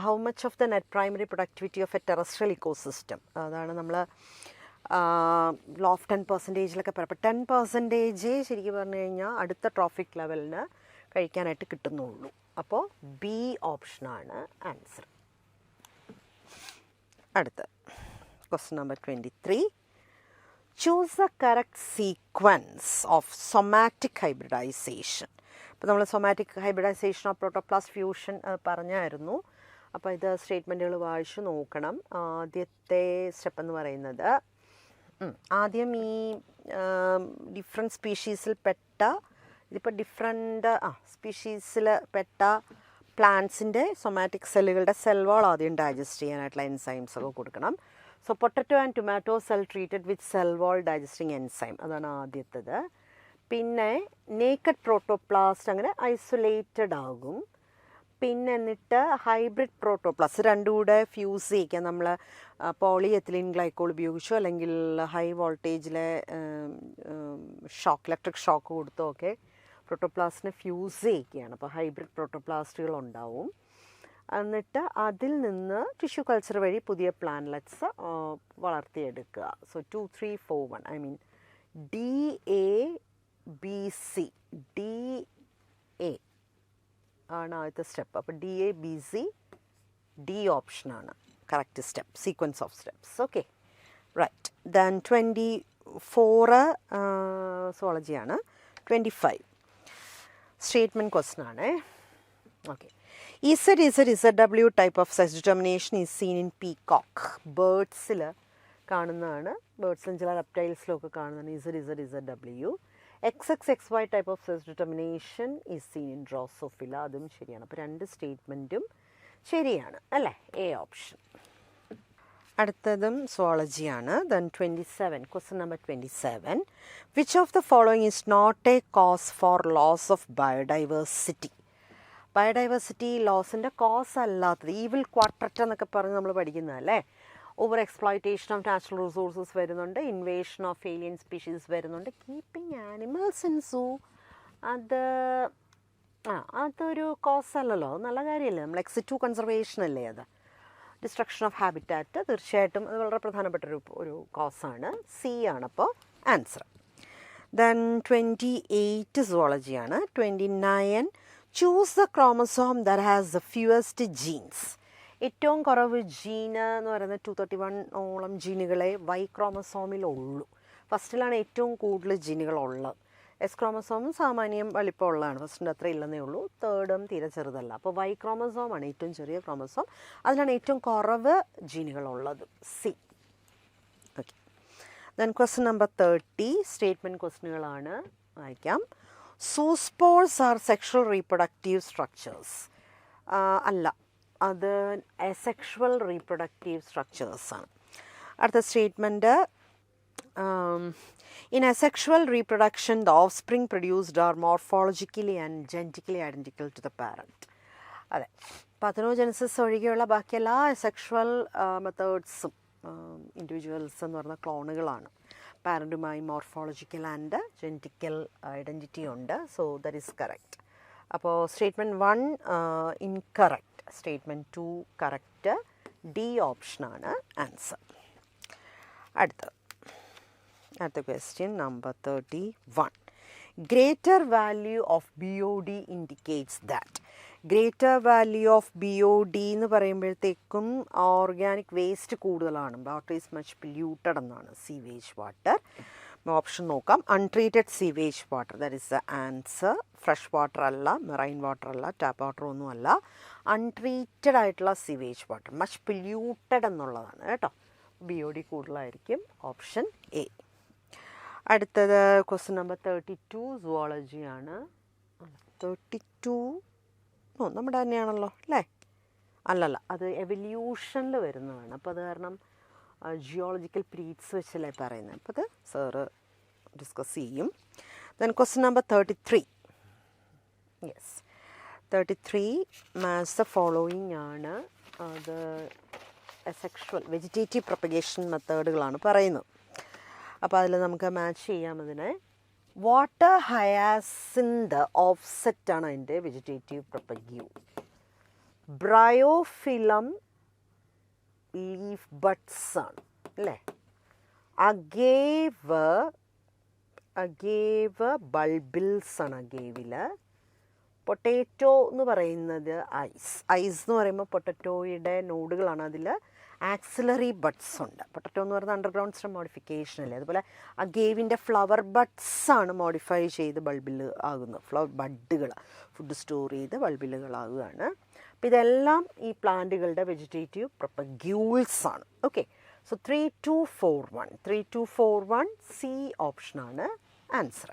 how much of the net primary productivity of A terrestrial ecosystem, അതാണ് നമ്മൾ ലോ ഓഫ് 10%-ലൊക്കെ പറയാം. അപ്പോൾ 10% ശരിക്കും പറഞ്ഞു കഴിഞ്ഞാൽ അടുത്ത ട്രോഫിക് ലെവലിന് കഴിക്കാനായിട്ട് കിട്ടുന്നുള്ളൂ. അപ്പോൾ ബി ഓപ്ഷനാണ് ആൻസർ. അടുത്ത question number 23. Choose the correct sequence of somatic hybridization. അപ്പോൾ നമ്മൾ somatic hybridization of protoplast fusion പറഞ്ഞായിരുന്നു. അപ്പോൾ ഇത് സ്റ്റേറ്റ്മെൻറ്റുകൾ വായിച്ചു നോക്കണം. ആദ്യത്തെ സ്റ്റെപ്പ് എന്ന് പറയുന്നത്, ആദ്യം ഈ ഡിഫറെൻറ്റ് സ്പീഷീസിൽ പെട്ട, ഇതിപ്പോൾ ഡിഫറെൻ്റ് സ്പീഷീസിൽ പെട്ട പ്ലാന്റ്സിൻ്റെ സൊമാറ്റിക് സെല്ലുകളുടെ സെൽ വാൾ ആദ്യം ഡൈജസ്റ്റ് ചെയ്യാനായിട്ടുള്ള എൻസൈംസ് ഒക്കെ കൊടുക്കണം. So potato and tomato cell treated with cell wall digesting enzyme, അതാണ് ആദ്യത്തേത്. പിന്നെ നേക്കഡ് പ്രോട്ടോപ്ലാസ്റ്റ് അങ്ങനെ ഐസൊലേറ്റഡ് ആകും. പിന്നെ എന്നിട്ട് ഹൈബ്രിഡ് പ്രോട്ടോപ്ലാസ്റ്റ് രണ്ടും കൂടെ ഫ്യൂസ് ചെയ്യിക്കുക. നമ്മൾ പോളി എത്തിലീൻ ഗ്ലൈക്കോൾ ഉപയോഗിച്ചോ അല്ലെങ്കിൽ ഹൈ വോൾട്ടേജിലെ ഇലക്ട്രിക് ഷോക്ക് കൊടുത്തോ ഒക്കെ പ്രോട്ടോപ്ലാസ്റ്റിനെ ഫ്യൂസ് ചെയ്യിക്കുകയാണ്. അപ്പോൾ ഹൈബ്രിഡ് പ്രോട്ടോപ്ലാസ്റ്റുകൾ ഉണ്ടാവും. എന്നിട്ട് അതിൽ നിന്ന് ടിഷ്യൂ കൾച്ചർ വഴി പുതിയ പ്ലാന്റ്ലെറ്റ്സ് വളർത്തിയെടുക്കുക. സോ 2, 3, 4, 1 DABC, D എ ആണ് ആദ്യത്തെ സ്റ്റെപ്പ്. അപ്പോൾ D A B C D ഓപ്ഷനാണ് correct step, sequence of steps. Okay, right. Then 24 സുവോളജിയാണ്. 25 സ്റ്റേറ്റ്മെൻറ്റ് ക്വസ്റ്റൻ ആണ്. Okay, ZW type of sex determination is seen in peacock. ബേർഡ്സിൽ കാണുന്നതാണ്, ബേർഡ്സിലും ചില റെപ്റ്റൈൽസിലും ഒക്കെ കാണുന്നതാണ് ZW. XXXY type of sex determination is seen in drosophila. അതും ശരിയാണ്. അപ്പോൾ രണ്ട് സ്റ്റേറ്റ്മെൻറ്റും ശരിയാണ് അല്ലേ, എ ഓപ്ഷൻ. അടുത്തതും സുവോളജിയാണ്. Then 27 question number 27. Which of the following is not a cause for loss of biodiversity? Biodiversity ലോസിൻ്റെ കോസ് അല്ലാത്തത്, ഈവിൽ ക്വാഡ്രറ്റ് എന്നൊക്കെ പറഞ്ഞ് നമ്മൾ പഠിക്കുന്നതല്ലേ. Over exploitation of natural resources വരുന്നുണ്ട്, ഇൻവേഷൻ ഓഫ് ഏലിയൻ സ്പീഷീസ് വരുന്നുണ്ട്, കീപ്പിംഗ് ആനിമൽസ് ഇൻ സൂ അതൊരു cause അല്ലല്ലോ, അത് നല്ല കാര്യമല്ലേ. നമ്മൾ എക്സിറ്റു കൺസർവേഷൻ അല്ലേ അത്, ഡിസ്ട്രക്ഷൻ ഓഫ് ഹാബിറ്റാറ്റ്. തീർച്ചയായിട്ടും അത് വളരെ പ്രധാനപ്പെട്ട ഒരു കോസാണ്. സി ആണ് അപ്പോൾ ആൻസർ. ദെൻ 28 സുവോളജിയാണ്. 29 choose the chromosome that has the fewest genes. ഏറ്റവും കുറവ് ജീന് എന്ന് പറയുന്നത് 231 ജീനുകളെ വൈ ക്രോമസോമിലുള്ളൂ. ഫസ്റ്റിലാണ് ഏറ്റവും കൂടുതൽ ജീനുകളുള്ളത്. എസ് ക്രോമസോമും സാമാന്യം വലിപ്പമുള്ളതാണ്, ഫസ്റ്റിൻ്റെ അത്ര ഇല്ലെന്നേ ഉള്ളൂ. തേർഡും തീരെ ചെറുതല്ല. അപ്പോൾ വൈ ക്രോമസോമാണ് ഏറ്റവും ചെറിയ ക്രോമസോം, അതിലാണ് ഏറ്റവും കുറവ് ജീനുകളുള്ളത്, C. Okay, then question number 30 statement ക്വസ്റ്റ്യനുകളാണ്, വായിക്കാം. Zoospores are sexual reproductive structures. അല്ല, അത് അസെക്ഷുവൽ റീപ്രൊഡക്റ്റീവ് സ്ട്രക്ചേഴ്സാണ്. അടുത്ത statement, in asexual reproduction the offspring produced are morphologically and genetically identical to the parent. അതെ, പാത്തനോജെനസിസ് ഒഴികെയുള്ള ബാക്കി എല്ലാ അസെക്ഷുവൽ മെത്തേഡ്സും ഇൻഡിവിജ്വൽസ് എന്ന് പറഞ്ഞ ക്ലോണുകളാണ്. പാരൻറ്റുമായി മോർഫോളജിക്കൽ ആൻഡ് ജെനറ്റിക്കൽ ഐഡൻറ്റിറ്റി ഉണ്ട്. So that is correct. അപ്പോൾ statement 1 incorrect, statement 2 correct, D ഓപ്ഷനാണ് ആൻസർ. അടുത്ത question number 31. Greater value of BOD indicates that. Greater value of BOD എന്ന് പറയുമ്പോഴത്തേക്കും ഓർഗാനിക് വേസ്റ്റ് കൂടുതലാണ്, വാട്ടർ ഈസ് മച്ച് പൊല്യൂട്ടഡ് എന്നാണ്. Sewage water option നോക്കാം. Untreated sewage water, that is the answer. Fresh water അല്ല, marine water അല്ല, tap water ഒന്നും അല്ല. Untreated ആയിട്ടുള്ള സീവേജ് വാട്ടർ, മച്ച് പൊല്യൂട്ടഡ് എന്നുള്ളതാണ് കേട്ടോ. BOD കൂടുതലായിരിക്കും, ഓപ്ഷൻ എ. അടുത്തത് ക്വസ്റ്റ്യൻ നമ്പർ 32 സുവോളജിയാണ്. 32 നമ്മുടെ തന്നെയാണല്ലോ അല്ലേ? അല്ലല്ല, അത് എവല്യൂഷനിൽ വരുന്നതാണ്. അപ്പോൾ അത് കാരണം ജിയോളജിക്കൽ പീരീഡ്സ് വെച്ചല്ലേ പറയുന്നത്. അപ്പോൾ അത് സാറ് ഡിസ്കസ് ചെയ്യും. Then question number 33. Yes, 33 match the following ആണ്. അത് അസെക്ഷുവൽ വെജിറ്റേറ്റീവ് പ്രൊപ്പഗേഷൻ മെത്തേഡുകളാണ് പറയുന്നത്. അപ്പോൾ അതിൽ നമുക്ക് മാച്ച് ചെയ്യാം അതിനെ. വാട്ടർ ഹയാസിന്ത് ഓഫ്സെറ്റാണ് അതിൻ്റെ വെജിറ്റേറ്റീവ് പ്രൊപ്പഗ്യൂ. ബ്രയോഫിലം ലീഫ് ബഡ്സ് ആണ് അല്ലേ. അഗേവ് ബൾബിൾസ് ആണ് അഗേവിൽ. പൊട്ടേറ്റോ എന്ന് പറയുന്നത് ഐസ് എന്ന് പറയുമ്പോൾ പൊട്ടറ്റോയുടെ നോഡുകളാണ്. അതിൽ ആക്സിലറി ബഡ്സ് ഉണ്ട്. പൊട്ടറ്റോ എന്ന് പറയുന്നത് അണ്ടർഗ്രൗണ്ട് സ്റ്റെം മോഡിഫിക്കേഷൻ അല്ലേ. അതുപോലെ അഗേവിൻ്റെ ഫ്ലവർ ബഡ്സാണ് മോഡിഫൈ ചെയ്ത് ബൾബിൽ ആകുന്നത്. ഫ്ലവർ ബഡ്ഡുകൾ ഫുഡ് സ്റ്റോർ ചെയ്ത് ബൾബിലുകളാകുകയാണ്. അപ്പോൾ ഇതെല്ലാം ഈ പ്ലാന്റുകളുടെ വെജിറ്റേറ്റീവ് പ്രൊപ്പഗ്യൂൾസ് ആണ്. ഓക്കെ, സോ 3241 സി ഓപ്ഷനാണ് ആൻസർ.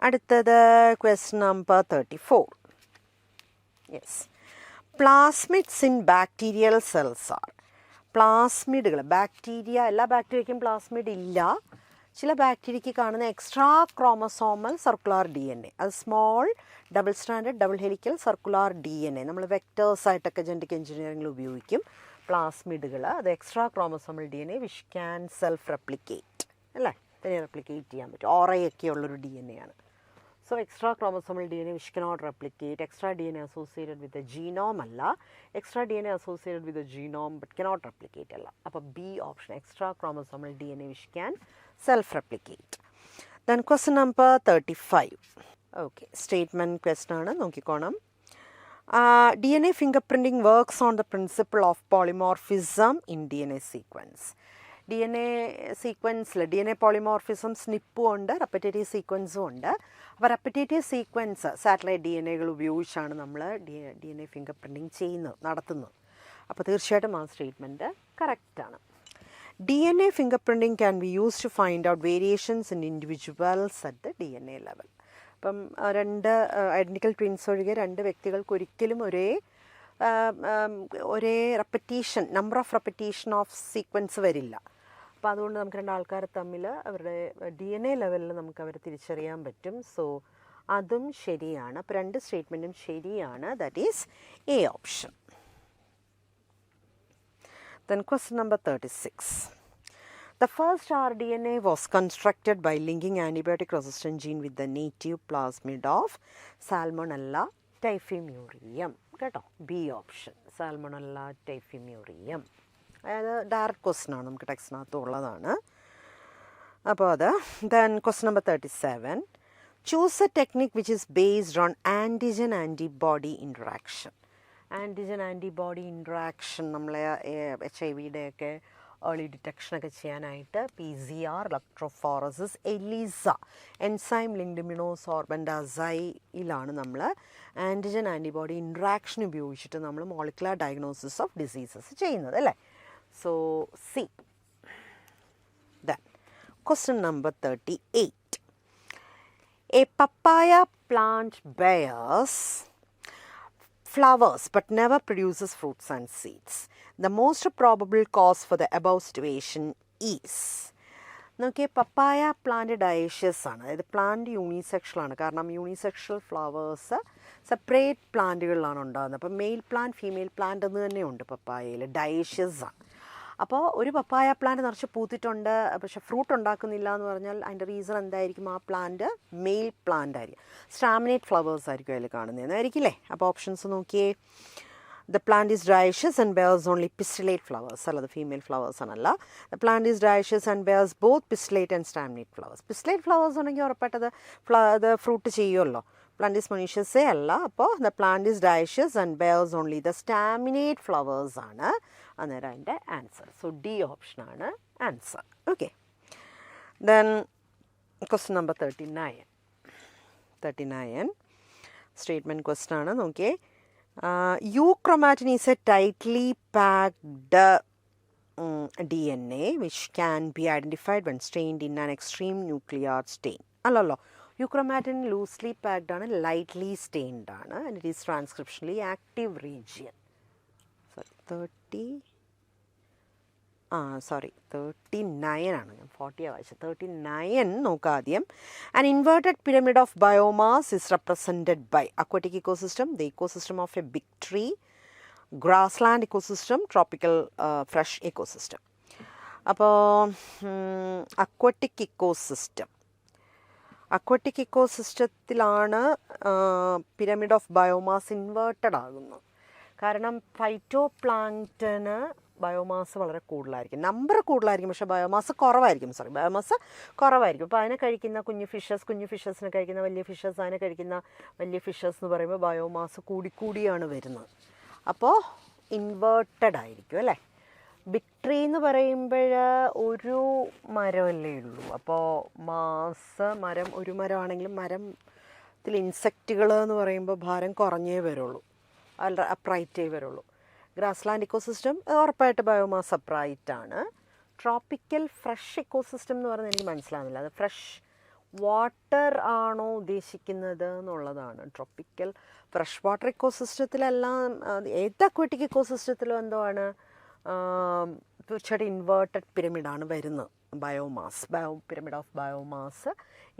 അടുത്തത് question number 34. Yes, plasmids in bacterial cells are. പ്ലാസ്മിഡുകൾ, ബാക്ടീരിയ, എല്ലാ ബാക്ടീരിയയ്ക്കും പ്ലാസ്മിഡ് ഇല്ല. ചില ബാക്ടീരിയയ്ക്ക് കാണുന്ന എക്സ്ട്രാ ക്രോമസോമൽ സർക്കുലാർ DNA, അത് small double standard double helical circular DNA നമ്മൾ വെക്ടേഴ്സായിട്ടൊക്കെ ജനറ്റിക് എഞ്ചിനീയറിംഗിൽ ഉപയോഗിക്കും. പ്ലാസ്മിഡുകൾ, അത് extra chromosomal DNA which can self replicate അല്ലേ, തന്നെ റെപ്ലിക്കേറ്റ് ചെയ്യാൻ പറ്റും. ഓറയൊക്കെ ഉള്ളൊരു DNA ആണ്. So extra chromosomal DNA which cannot replicate, extra DNA associated with the genome അല്ല, extra DNA associated with the genome but cannot replicate അല്ല. അപ്പോൾ B option, extra chromosomal DNA which can self replicate. Then question number 35. Okay, statement question ആണ്, നോക്കിക്കോണം. DNA fingerprinting works on the principle of polymorphism in DNA sequence. DNA സീക്വൻസിൽ DNA polymorphism സ്നിപ്പും ഉണ്ട്, repetitive സീക്വൻസും ഉണ്ട്. അപ്പോൾ repetitive sequence satellite DNA ഉപയോഗിച്ചാണ് നമ്മൾ DNA finger printing നടത്തുന്നത്. അപ്പോൾ തീർച്ചയായിട്ടും ആ സ്റ്റേറ്റ്മെൻറ്റ് കറക്റ്റാണ്. DNA fingerprinting can be used to find out variations in individuals at the DNA level. അപ്പം രണ്ട് ഐഡൻറ്റിക്കൽ ട്വിൻസ് ഒഴികെ രണ്ട് വ്യക്തികൾക്ക് ഒരിക്കലും ഒരേ repetition, number of repetition of sequence വരില്ല. അപ്പോൾ അതുകൊണ്ട് നമുക്ക് രണ്ട് ആൾക്കാർ തമ്മിൽ അവരുടെ DNA ലെവലിൽ നമുക്ക് അവരെ തിരിച്ചറിയാൻ പറ്റും. സോ അതും ശരിയാണ്. അപ്പോൾ രണ്ട് സ്റ്റേറ്റ്മെൻറ്റും ശരിയാണ്. That is A option. Then question number 36. The first rDNA was constructed by linking antibiotic resistant gene with the native plasmid of Salmonella typhimurium. കേട്ടോ, ബി ഓപ്ഷൻ, Salmonella typhimurium. അതായത് ഡയറക്റ്റ് ക്വസ്റ്റൻ ആണ്, നമുക്ക് ടെക്സ്റ്റിനകത്ത് ഉള്ളതാണ്. അപ്പോൾ അത് then question number 37. Choose a technique which is based on antigen antibody interaction. Antigen antibody interaction നമ്മളെ HIV-യുടെയൊക്കെ early ഡിറ്റക്ഷനൊക്കെ ചെയ്യാനായിട്ട് PCR, electrophoresis, ELISA, enzyme linked ഇമ്മ്യൂണോസോർബൻഡാസൈയിലാണ് നമ്മൾ ആൻറ്റിജൻ ആൻറ്റിബോഡി ഇൻട്രാക്ഷൻ ഉപയോഗിച്ചിട്ട് നമ്മൾ മോളിക്കുലർ ഡയഗ്നോസിസ് ഓഫ് ഡിസീസസ് ചെയ്യുന്നത്, അല്ലേ? So C. Then question number 38. A papaya plant bears flowers but never produces fruits and seeds. The most probable cause for the above situation is. നോക്കിയേ, പപ്പായ plant dioecious ആണ്, അതായത് plant യൂണിസെക്ഷലാണ്. കാരണം unisexual flowers separate പ്ലാന്റുകളിലാണ് ഉണ്ടാകുന്നത്. അപ്പോൾ mail plant, female plant എന്ന് തന്നെയുണ്ട് പപ്പായയിൽ, dioecious ആണ്. അപ്പോൾ ഒരു പപ്പായ പ്ലാന്റ് നിറച്ച് പൂത്തിട്ടുണ്ട്, പക്ഷെ ഫ്രൂട്ട് ഉണ്ടാക്കുന്നില്ല എന്ന് പറഞ്ഞാൽ അതിൻ്റെ റീസൺ എന്തായിരിക്കും? ആ പ്ലാന്റ് മെയിൽ പ്ലാന്റ് ആയിരിക്കും, സ്റ്റാമിനേറ്റ് ഫ്ലവേഴ്സ് ആയിരിക്കും അതിൽ കാണുന്നതെന്നായിരിക്കില്ലേ? അപ്പോൾ ഓപ്ഷൻസ് നോക്കിയേ. The plant is dioecious and bears only pistillate flowers, അല്ലാതെ ഫീമെയിൽ ഫ്ലവേഴ്സ് ആണല്ല. The plant is dioecious and bears both pistillate and staminate flowers. Pistillate flowers ഉണ്ടെങ്കിൽ ഉറപ്പായിട്ടത് അത് ഫ്രൂട്ട് ചെയ്യുമല്ലോ. പ്ലാന്റ് ഈസ് മൊണീഷ്യസേ അല്ല. അപ്പോൾ the plant is dioecious and bears only the staminate flowers ആണ് അന്നേരം അതിൻ്റെ ആൻസർ. സോ ഡി ഓപ്ഷനാണ് answer. Okay, then question number 39. Statement question ആണ്, നോക്കിയേ. Euchromatin is a tightly packed DNA which can be identified when stained in an extreme nuclear stain. അല്ലല്ലോ, euchromatin loosely packed ആണ്, lightly stained ആണ്, and it is transcriptionally active region. 39 ആണ്, ഞാൻ 40 വായിച്ചത്. 39 നോക്കാം ആദ്യം. An inverted pyramid of biomass is represented by aquatic ecosystem, the ecosystem of a big tree, grassland ecosystem, tropical fresh ecosystem. അപ്പോൾ അക്വട്ടിക് ഇക്കോസിസ്റ്റത്തിലാണ് pyramid of biomass inverted ആകുന്നത്. കാരണം phyto പ്ലാങ്ക്ടന് biomass വളരെ കൂടുതലായിരിക്കും, നമ്പർ കൂടുതലായിരിക്കും, പക്ഷേ ബയോമാസ് കുറവായിരിക്കും. അപ്പോൾ അതിനെ കഴിക്കുന്ന കുഞ്ഞു ഫിഷസിനെ കഴിക്കുന്ന വലിയ ഫിഷസ്, അതിനെ കഴിക്കുന്ന വലിയ ഫിഷസ് എന്ന് പറയുമ്പോൾ ബയോമാസ് കൂടിയാണ് വരുന്നത്. അപ്പോൾ ഇൻവേർട്ടഡ് ആയിരിക്കും, അല്ലേ? ബിഗ് ട്രീ എന്ന് പറയുമ്പോൾ ഒരു മരമല്ലേ ഉള്ളൂ. അപ്പോൾ മരം ഒരു മരമാണെങ്കിലും മരത്തിൽ ഇൻസെക്റ്റുകൾ എന്ന് പറയുമ്പോൾ ഭാരം കുറഞ്ഞേ വരുള്ളൂ, അല്ല അപ്രൈറ്റേ വരുള്ളൂ. ഗ്രാസ്ലാൻഡ് ഇക്കോസിസ്റ്റം ഉറപ്പായിട്ട് ബയോമാസ് അപ്രൈറ്റാണ്. ട്രോപ്പിക്കൽ ഫ്രഷ് ഇക്കോസിസ്റ്റം എന്ന് പറയുന്നത് എനിക്ക് മനസ്സിലാവുന്നില്ല, അത് ഫ്രഷ് വാട്ടർ ആണോ ഉദ്ദേശിക്കുന്നത് എന്നുള്ളതാണ്. ട്രോപ്പിക്കൽ ഫ്രഷ് വാട്ടർ ഇക്കോസിസ്റ്റത്തിലെല്ലാം ഏത് അക്വാറ്റിക് ഇക്കോസിസ്റ്റത്തിലും എന്തോ ആണ് തീർച്ചയായിട്ടും ഇൻവേർട്ടഡ് പിരമിഡാണ് വരുന്നത്. പിരമിഡ് ഓഫ് ബയോമാസ്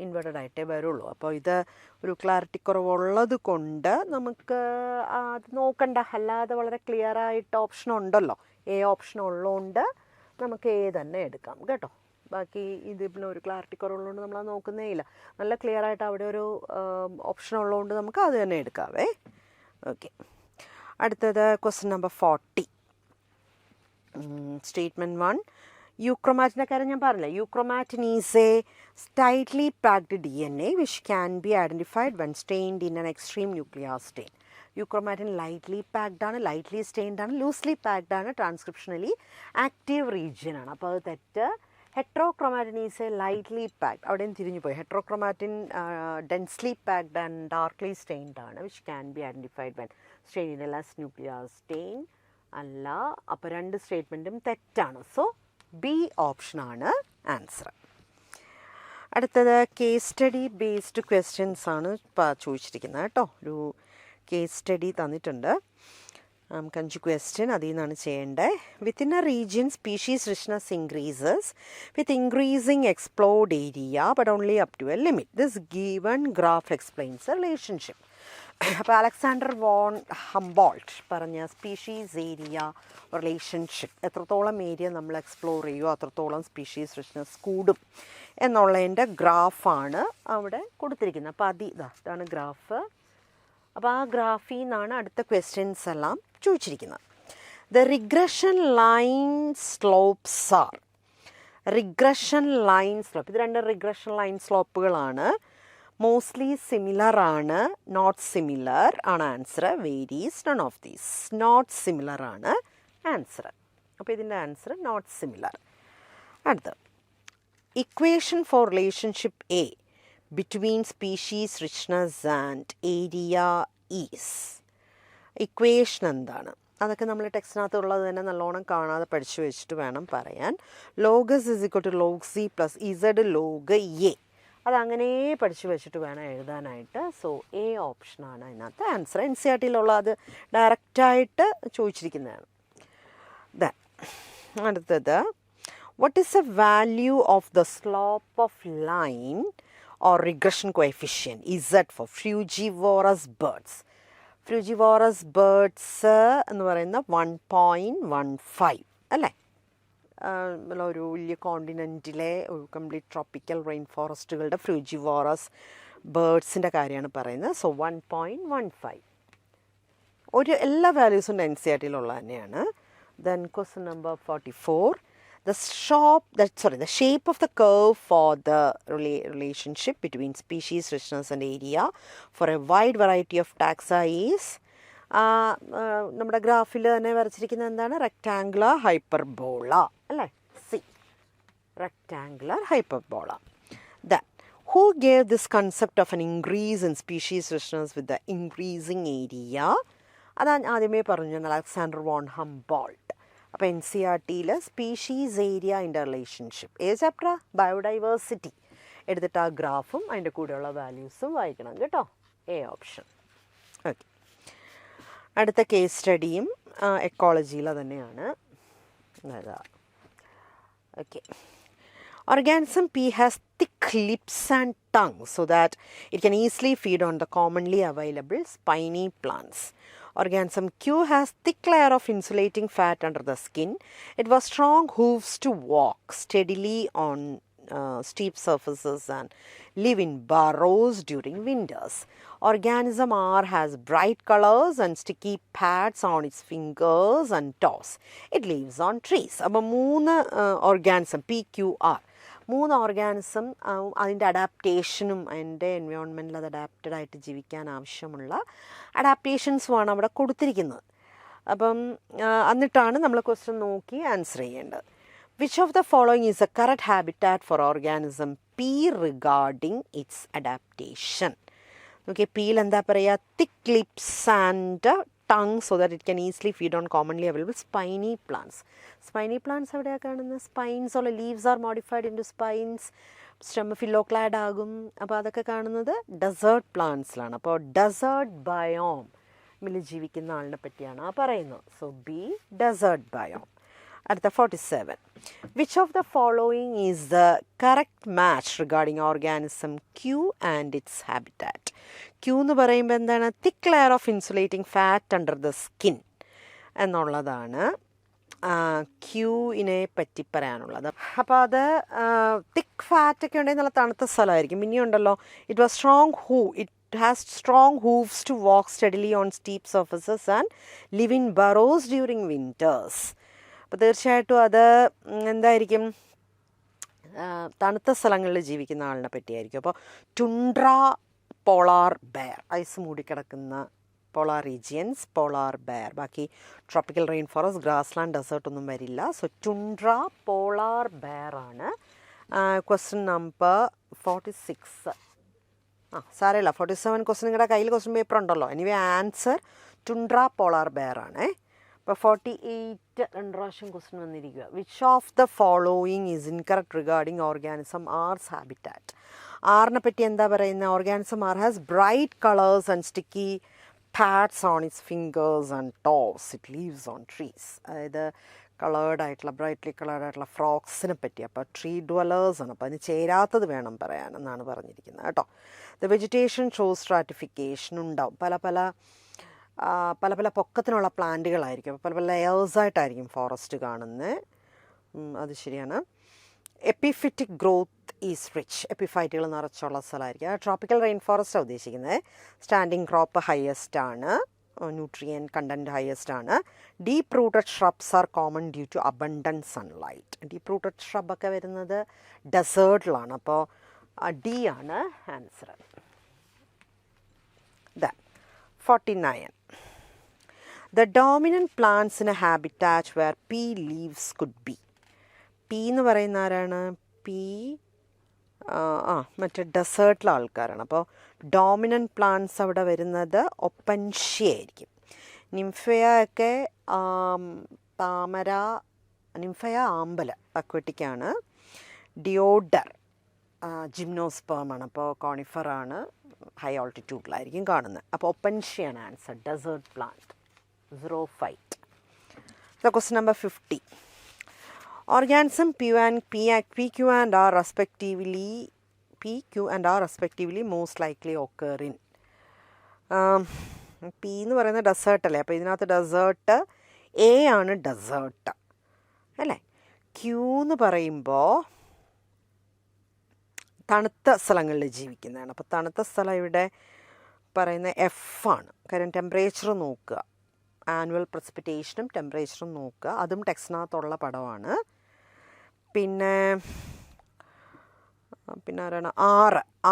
ഇൻവേർട്ടഡ് ആയിട്ടേ വരുള്ളൂ. അപ്പോൾ ഇത് ഒരു ക്ലാരിറ്റി കുറവുള്ളത് കൊണ്ട് നമുക്ക് അത് നോക്കണ്ട, അല്ലാതെ വളരെ ക്ലിയർ ആയിട്ട് ഓപ്ഷൻ ഉണ്ടല്ലോ, എ ഓപ്ഷൻ ഉള്ളതുകൊണ്ട് നമുക്ക് എ തന്നെ എടുക്കാം കേട്ടോ. ബാക്കി ഇതിന് ഒരു ക്ലാരിറ്റി കുറവുള്ളതുകൊണ്ട് നമ്മളത് നോക്കുന്നേ ഇല്ല. നല്ല ക്ലിയർ ആയിട്ട് അവിടെ ഒരു ഓപ്ഷൻ ഉള്ളതുകൊണ്ട് നമുക്ക് അത് തന്നെ എടുക്കാവേ. ഓക്കെ, അടുത്തത് ക്വസ്റ്റ്യൻ നമ്പർ 40. Statement 1. യൂക്രോമാറ്റിൻ്റെ കാര്യം ഞാൻ പറഞ്ഞില്ല. Euchromatin is a tightly packed DNA which can be identified when stained in an extreme nuclear stain. Euchromatin lightly packed ആണ്, ലൈറ്റ്ലി സ്റ്റെയിൻഡ് ആണ്, ലൂസ്ലി പാക്ഡ് ആണ്, ട്രാൻസ്ക്രിപ്ഷനലി ആക്റ്റീവ് റീജിയൻ ആണ്. അപ്പോൾ അത് തെറ്റ്. Heterochromatin is a lightly packed, അവിടെയും തിരിഞ്ഞു പോയി. Heterochromatin densely packed and darkly stained ആണ് which can be identified when stain in a less nuclear stain അല്ല. അപ്പോൾ രണ്ട് സ്റ്റേറ്റ്മെൻറ്റും തെറ്റാണ്. സോ ബി ഓപ്ഷനാണ് ആൻസർ. അടുത്തത് കേസ് സ്റ്റഡി ബേസ്ഡ് ക്വസ്റ്റ്യൻസ് ആണ് ചോദിച്ചിരിക്കുന്നത് കേട്ടോ. ഒരു കേസ് സ്റ്റഡി തന്നിട്ടുണ്ട്. നമുക്ക് 5 ക്വസ്റ്റ്യൻ അതിൽ നിന്നാണ് ചെയ്യേണ്ടത്. Within a region species richness increases with increasing explored area but only up to a limit. This given graph explains a relationship. അപ്പോൾ അലക്സാണ്ടർ വോൺ ഹംബോൾട്ട് പറഞ്ഞ സ്പീഷീസ് ഏരിയ റിലേഷൻഷിപ്പ്, എത്രത്തോളം area നമ്മൾ explore ചെയ്യുമോ അത്രത്തോളം species richness കൂടും എന്നുള്ളതിൻ്റെ ഗ്രാഫാണ് അവിടെ കൊടുത്തിരിക്കുന്നത്. അപ്പോൾ ഇതാണ് ഗ്രാഫ്. അപ്പോൾ ആ ഗ്രാഫിൽ നിന്നാണ് അടുത്ത ക്വസ്റ്റ്യൻസ് എല്ലാം ചോദിച്ചിരിക്കുന്നത്. The regression line slopes are. Regression line slope, ഇത് രണ്ട് റിഗ്രഷൻ ലൈൻ സ്ലോപ്പുകളാണ്. മോസ്റ്റ്ലി സിമിലർ ആണ്, നോട്ട് സിമിലർ ആണ് answer. Varies none of these. Not similar ആണ് ആൻസർ. അപ്പോൾ ഇതിൻ്റെ ആൻസർ നോട്ട് സിമിലർ. അടുത്ത equation for relationship a between species richness and area is. Equation എന്താണ്? അതൊക്കെ നമ്മൾ ടെക്സ്റ്റിനകത്തുള്ളത് തന്നെ നല്ലോണം കാണാതെ പഠിച്ചു വെച്ചിട്ട് വേണം പറയാൻ. Log S is equal to log C plus Z log A. അതങ്ങനെ പഠിച്ചു വെച്ചിട്ട് വേണം എഴുതാനായിട്ട്. സോ എ ഓപ്ഷനാണ് അതിനകത്ത് ആൻസർ. NCERT-യിലുള്ള അത് ഡയറക്റ്റായിട്ട് ചോദിച്ചിരിക്കുന്നതാണ്. അടുത്തത് what is the value of the slope of line or regression coefficient Z for frugivorous birds? Frugivorous birds എന്ന് പറയുന്ന 1.15 അല്ലേ? ഒരു വലിയ കോണ്ടിനെൻറ്റിലെ ഒരു കംപ്ലീറ്റ് ട്രോപ്പിക്കൽ റെയിൻ ഫോറസ്റ്റുകളുടെ ഫ്രൂജിവോറസ് ബേർഡ്സിൻ്റെ കാര്യമാണ് പറയുന്നത്. സോ 1.15 എല്ലാ വാല്യൂസും NCERT-യിലുള്ള തന്നെയാണ്. Then question number 44. The shape of the curve for the relationship between species richness and area for a wide variety of taxa is. നമ്മുടെ ഗ്രാഫിൽ തന്നെ വരച്ചിരിക്കുന്നത് എന്താണ്? റെക്ടാങ്കുലർ ഹൈപ്പർബോള അല്ലേ? C rectangular hyperbola. Then who gave this concept of an increase in species richness with the increasing area? അതാണ് ആദ്യമേ പറഞ്ഞു, Alexander von Humboldt. അപ്പോൾ NCERT-യിൽ സ്പീഷീസ് ഏരിയ ഇൻ റിലേഷൻഷിപ്പ് ഏത് ചാപ്റ്ററാ? ബയോഡൈവേഴ്സിറ്റി. എടുത്തിട്ട് ആ ഗ്രാഫും അതിൻ്റെ കൂടെയുള്ള വാല്യൂസും വായിക്കണം കേട്ടോ. A option. ഓക്കെ. അടുത്ത കേസ് സ്റ്റഡിയും എക്കോളജിയിലെ തന്നെയാണ്. Okay. Organism P has thick lips and tongue so that it can easily feed on the commonly available spiny plants. Organism Q has thick layer of insulating fat under the skin. It was strong hooves to walk steadily on steep surfaces and live in burrows during winters. Organism R has bright colors and sticky pads on its fingers and toes. It lives on trees. അപ്പോൾ 3 organism PQR, 3 organism അതിൻ്റെ അഡാപ്റ്റേഷനും അതിൻ്റെ എൻവയോൺമെൻറ്റിൽ അത് adapted ആയിട്ട് ജീവിക്കാൻ ആവശ്യമുള്ള അഡാപ്റ്റേഷൻസുമാണ് അവിടെ കൊടുത്തിരിക്കുന്നത്. അപ്പം എന്നിട്ടാണ് നമ്മൾ ക്വസ്റ്റ്യൻ നോക്കി ആൻസർ ചെയ്യേണ്ടത്. Which of the following is a correct habitat for organism P regarding its adaptation? Okay, പിയിൽ എന്താ പറയുക? Thick lips and tongue so that it can easily feed on commonly available spiny plants. Spiny plants എവിടെയാണ് കാണുന്നത്? Spines ഉള്ള leaves are modified into spines. Stem phylloclade ആകും. അപ്പോൾ അതൊക്കെ കാണുന്നത് ഡെസേർട്ട് പ്ലാന്റ്സിലാണ്. അപ്പോൾ ഡെസേർട്ട് ബയോമിൽ ജീവിക്കുന്ന ആളിനെ പറ്റിയാണ് പറയുന്നത്. So B desert biome. അടുത്ത 47. Which of the following is the correct match regarding organism Q and its habitat? Q എന്ന് പറയുമ്പോൾ എന്താണ്? തിക്ക് layer of insulating fat under the skin എന്നുള്ളതാണ് ക്യൂവിനെ പറ്റി പറയാനുള്ളത്. അപ്പോൾ അത് തിക്ക് ഫാറ്റൊക്കെ ഉണ്ടെങ്കിൽ നല്ല തണുത്ത സ്ഥലമായിരിക്കും. ഇനിയുണ്ടല്ലോ, it was strong It has strong hooves to walk steadily on steep surfaces and live in burrows during winters. അപ്പോൾ തീർച്ചയായിട്ടും അത് എന്തായിരിക്കും, തണുത്ത സ്ഥലങ്ങളിൽ ജീവിക്കുന്ന ആളിനെ പറ്റിയായിരിക്കും. അപ്പോൾ ടുണ്ട്ര പോളാർ ബെയർ, ഐസ് മൂടിക്കിടക്കുന്ന പോളാർ റീജിയൻസ്, പോളാർ ബെയർ. ബാക്കി tropical rain forest, grass land, desert ഒന്നും വരില്ല. സോ ടുണ്ട്ര പോളാർ ബെയർ ആണ്. Question number 46. സാരമില്ല, 47 ക്വസ്റ്റ്യൻ നിങ്ങളുടെ കയ്യിൽ ക്വസ്റ്റ്യൻ പേപ്പർ ഉണ്ടല്ലോ. Anyway answer tundra polar bear ആണേ. ഇപ്പോൾ 48 രണ്ട് പ്രാവശ്യം ക്വസ്റ്റ്യൻ വന്നിരിക്കുക. Which of the following is incorrect regarding organism R's habitat. ആറിനെ പറ്റി എന്താ പറയുന്നത്? Organism R has bright colours and sticky pads on its fingers and toes. It leaves on trees. അതായത് ബ്രൈറ്റ്ലി കളേർഡ് ആയിട്ടുള്ള ഫ്രോക്സിനെ പറ്റി. അപ്പോൾ ട്രീ ഡ്വലേഴ്സ് ആണ്. അപ്പോൾ അതിന് ചേരാത്തത് വേണം പറയാനെന്നാണ് പറഞ്ഞിരിക്കുന്നത് കേട്ടോ. ദ വെജിറ്റേഷൻ ഷോസ് സ്ട്രാറ്റിഫിക്കേഷൻ ഉണ്ടാവും. പല പല പൊക്കത്തിനുള്ള പ്ലാന്റുകളായിരിക്കും. അപ്പോൾ പല ലെയേഴ്സായിട്ടായിരിക്കും ഫോറസ്റ്റ് കാണുന്നത്. അത് ശരിയാണ്. Epiphytic growth is rich. എപ്പിഫൈറ്റുകൾ നിറച്ചുള്ള സ്ഥലമായിരിക്കും. ട്രോപ്പിക്കൽ റെയിൻ ഫോറസ്റ്റാണ് ഉദ്ദേശിക്കുന്നത്. സ്റ്റാൻഡിങ് ക്രോപ്പ് ഹയസ്റ്റ് ആണ്, ന്യൂട്രിയൻ കണ്ടൻറ്റ് ഹയസ്റ്റ് ആണ്. Deep rooted shrubs are common due to abundant sunlight. Deep rooted ഷ്രബൊക്കെ വരുന്നത് ഡെസേർട്ടിലാണ്. അപ്പോൾ ഡി ആണ് answer. 49. The dominant plants in a habitat where pea leaves could be. P എന്ന് പറയുന്ന ആരാണ്? മറ്റേ ഡെസേർട്ടിലെ ആൾക്കാരാണ്. അപ്പോൾ ഡോമിനൻറ്റ് പ്ലാന്റ്സ് അവിടെ വരുന്നത് ഒപ്പൻഷ്യ ആയിരിക്കും. നിംഫയ ഒക്കെ താമര, നിംഫയ ആമ്പൽ അക്വറ്റിക്കാണ്. ഡിയോഡർ ജിംനോസ്പേമാണ്. അപ്പോൾ കോണിഫറാണ്, ഹൈ ഓൾട്ടിറ്റ്യൂഡിലായിരിക്കും കാണുന്നത്. അപ്പോൾ ഒപ്പൻഷ്യയാണ് answer. Desert plant. 05. The question number 50. Organism PQ and R respectively most likely occur in. P എന്ന് പറയുന്നത് ഡെസേർട്ട് അല്ലേ. അപ്പോൾ ഇതിനകത്ത് ഡെസേർട്ട് എ ആണ്, ഡെസേർട്ട് അല്ലേ. ക്യൂ എന്ന് പറയുമ്പോൾ തണുത്ത സ്ഥലങ്ങളിൽ ജീവിക്കുന്നതാണ്. അപ്പോൾ തണുത്ത സ്ഥലം ഇവിടെ പറയുന്ന എഫ് ആണ്. കാര്യം ടെമ്പറേച്ചർ നോക്കുക, ആനുവൽ പ്രസിപ്പിറ്റേഷനും ടെമ്പറേച്ചറും നോക്കുക. അതും ടെക്സ്റ്റിനകത്തുള്ള പടമാണ്. പിന്നെ ആരാണ്?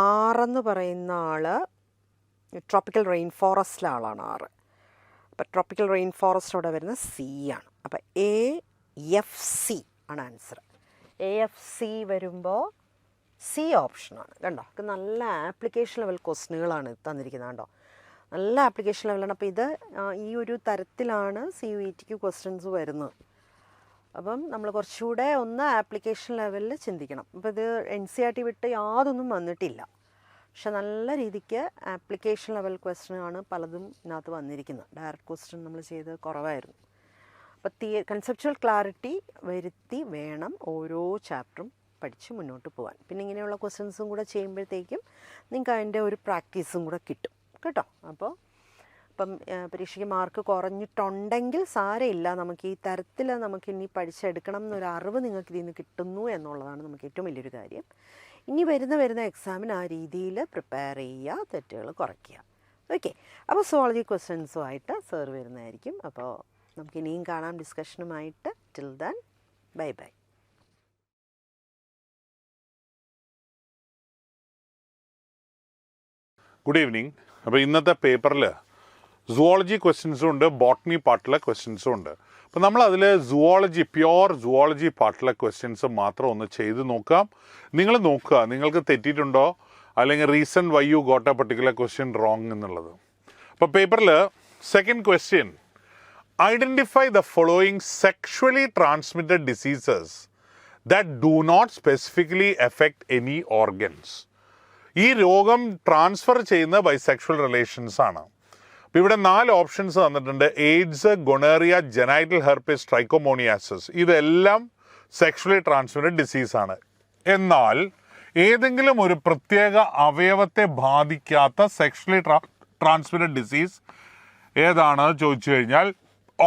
ആറെന്ന് പറയുന്ന ആൾ ട്രോപ്പിക്കൽ റെയിൻ ഫോറസ്റ്റിലെ ആളാണ് ആറ്. അപ്പോൾ ട്രോപ്പിക്കൽ റെയിൻ ഫോറസ്റ്റ് അവിടെ വരുന്നത് സി ആണ്. അപ്പോൾ AFC ആണ് ആൻസർ. AFC വരുമ്പോൾ സി ഓപ്ഷനാണ്. കണ്ടോ, നല്ല ആപ്ലിക്കേഷൻ ലെവൽ ക്വസ്റ്റ്യനുകളാണ് തന്നിരിക്കുന്നത്. കണ്ടോ, നല്ല ആപ്ലിക്കേഷൻ ലെവലാണ്. അപ്പോൾ ഇത് ഈ ഒരു തരത്തിലാണ് CUETക്ക് ക്വസ്റ്റ്യൻസ് വരുന്നത്. അപ്പം നമ്മൾ കുറച്ചുകൂടെ ഒന്ന് ആപ്ലിക്കേഷൻ ലെവലിൽ ചിന്തിക്കണം. അപ്പോൾ ഇത് NCERT വിട്ട് യാതൊന്നും വന്നിട്ടില്ല. പക്ഷെ നല്ല രീതിക്ക് ആപ്ലിക്കേഷൻ ലെവൽ ക്വസ്റ്റ്യനാണ് പലതും ഇതിനകത്ത് വന്നിരിക്കുന്നത്. ഡയറക്റ്റ് ക്വസ്റ്റ്യൻ നമ്മൾ ചെയ്ത് കുറവായിരുന്നു. അപ്പോൾ കൺസെപ്ച്വൽ ക്ലാരിറ്റി വരുത്തി വേണം ഓരോ ചാപ്റ്ററും പഠിച്ച് മുന്നോട്ട് പോകാൻ. പിന്നെ ഇങ്ങനെയുള്ള ക്വസ്റ്റ്യൻസും കൂടെ ചെയ്യുമ്പോഴത്തേക്കും നിങ്ങൾക്ക് അതിൻ്റെ ഒരു പ്രാക്ടീസും കൂടെ കിട്ടും കേട്ടോ. അപ്പം പരീക്ഷയ്ക്ക് മാർക്ക് കുറഞ്ഞിട്ടുണ്ടെങ്കിൽ സാരമില്ല, നമുക്ക് ഈ തരത്തിൽ നമുക്ക് ഇനി പഠിച്ചെടുക്കണം എന്നൊരു അറിവ് നിങ്ങൾക്ക് ഇതിൽ നിന്ന് കിട്ടുന്നു എന്നുള്ളതാണ് നമുക്ക് ഏറ്റവും വലിയൊരു കാര്യം. ഇനി വരുന്ന എക്സാമിന് ആ രീതിയിൽ പ്രിപ്പയർ ചെയ്യുക, തെറ്റുകൾ കുറയ്ക്കുക. ഓക്കെ, അപ്പോൾ സുവോളജി ക്വസ്റ്റ്യൻസുമായിട്ട് സാർ വരുന്നതായിരിക്കും. അപ്പോൾ നമുക്ക് ഇനിയും കാണാം ഡിസ്കഷനുമായിട്ട്. Till then bye bye. Good evening. അപ്പോൾ ഇന്നത്തെ പേപ്പറിൽ സുവോളജി ക്വസ്റ്റ്യൻസും ഉണ്ട്, ബോട്ടണി പാർട്ടിലെ ക്വസ്റ്റ്യൻസും ഉണ്ട്. അപ്പോൾ നമ്മളതിൽ പ്യുവർ സുവോളജി പാർട്ടിലെ ക്വസ്റ്റ്യൻസ് മാത്രം ഒന്ന് ചെയ്ത് നോക്കാം. നിങ്ങൾ നോക്കുക നിങ്ങൾക്ക് തെറ്റിയിട്ടുണ്ടോ, അല്ലെങ്കിൽ reason why you got a particular question wrong എന്നുള്ളത്. അപ്പോൾ പേപ്പറിൽ second question, identify the following sexually transmitted diseases that do not specifically affect any organs. ഈ രോഗം ട്രാൻസ്ഫർ ചെയ്യുന്ന ബൈസെക്ഷൽ റിലേഷൻസ് ആണ്. അപ്പോൾ ഇവിടെ 4 ഓപ്ഷൻസ് തന്നിട്ടുണ്ട്. AIDS, gonorrhoea, genital herpes, trichomoniasis. ഇതെല്ലാം സെക്ഷുവലി ട്രാൻസ്മിറ്റഡ് ഡിസീസാണ്. എന്നാൽ ഏതെങ്കിലും ഒരു പ്രത്യേക അവയവത്തെ ബാധിക്കാത്ത സെക്ഷുവലി ട്രാൻസ്മിറ്റഡ് ഡിസീസ് ഏതാണ് ചോദിച്ചു കഴിഞ്ഞാൽ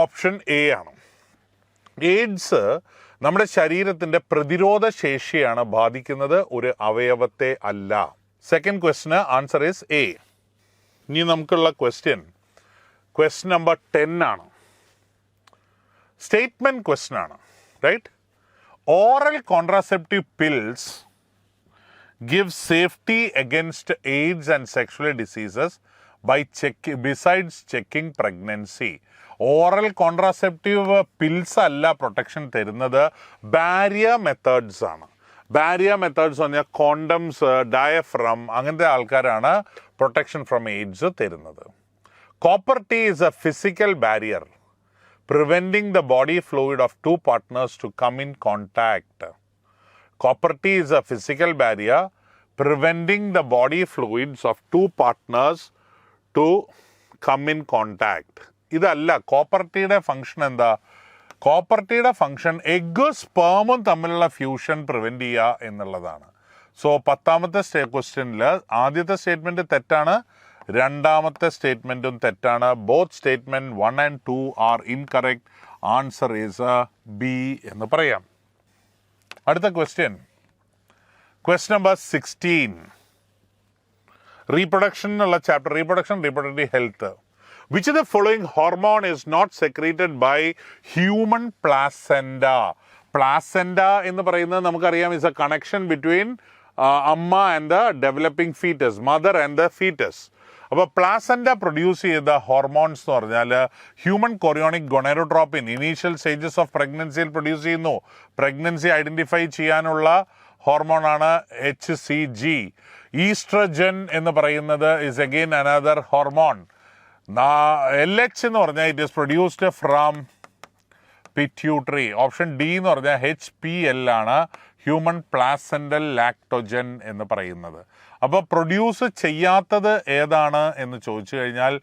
ഓപ്ഷൻ എ ആണ്. എയ്ഡ്സ് നമ്മുടെ ശരീരത്തിൻ്റെ പ്രതിരോധ ശേഷിയാണ് ബാധിക്കുന്നത്, ഒരു അവയവത്തെ അല്ല. സെക്കൻഡ് ക്വസ്റ്റിന് ആൻസർ ഈസ് എ. ഇനി നമുക്കുള്ള ക്വസ്റ്റ്യൻ നമ്പർ 10 ആണ്. സ്റ്റേറ്റ്മെന്റ് ക്വസ്റ്റൻ ആണ്, right? Oral contraceptive pills give safety against AIDS and sexual diseases besides checking pregnancy. Oral contraceptive pills അല്ല പ്രൊട്ടക്ഷൻ തരുന്നത്, ബാരിയർ മെത്തേഡ്സ് ആണ്. ബാരിയർ മെത്തേഡ്സ് പറഞ്ഞാൽ കോണ്ടംസ്, ഡയഫ്രം, അങ്ങനത്തെ ആൾക്കാരാണ് പ്രൊട്ടക്ഷൻ ഫ്രം എയ്ഡ്സ് തരുന്നത്. Copper T is A physical barrier preventing the body fluid of 2 partners to come in contact. Copper T is a physical barrier preventing the body fluids of 2 partners to come in contact. ഇതല്ല copper ടീയുടെ function. എന്താ copper ടീയുടെ function? എഗ്ഗും സ്പേമും തമ്മിലുള്ള fusion prevent ചെയ്യുക എന്നുള്ളതാണ്. So 10ാമത്തെ ക്വസ്റ്റ്യനിൽ ആദ്യത്തെ statement തെറ്റാണ്, 2ാമത്തെ സ്റ്റേറ്റ്മെൻറ്റും തെറ്റാണ്. Both statement 1 and 2 are incorrect. Answer is B എന്ന് പറയാം. അടുത്ത ക്വസ്റ്റ്യൻ നമ്പർ 16. റീപ്രൊഡക്ഷൻ എന്നുള്ള chapter, reproductive health. Which of the following hormone is not secreted by human placenta? Placenta എന്ന് പറയുന്നത് നമുക്കറിയാം ഇസ് എ കണക്ഷൻ ബിറ്റ്വീൻ അമ്മ and the developing foetus, mother and the foetus. അപ്പോൾ placenta produce ചെയ്ത hormones എന്ന് പറഞ്ഞാൽ human chorionic gonadotropin initial stages of പ്രഗ്നൻസിയിൽ produce ചെയ്യുന്നു. പ്രഗ്നൻസി ഐഡൻറ്റിഫൈ ചെയ്യാനുള്ള ഹോർമോണാണ് HCG. ഈസ്ട്രജൻ എന്ന് പറയുന്നത് is again another hormone. LH എന്ന് പറഞ്ഞാൽ it is produced from pituitary. Option D എന്ന് പറഞ്ഞാൽ HPL ആണ്, ഹ്യൂമൻ പ്ലാസെൻഡൽ ലാക്ടോജൻ എന്ന് പറയുന്നത്. അപ്പോൾ പ്രൊഡ്യൂസ് ചെയ്യാത്തത് ഏതാണ് എന്ന് ചോദിച്ചു കഴിഞ്ഞാൽ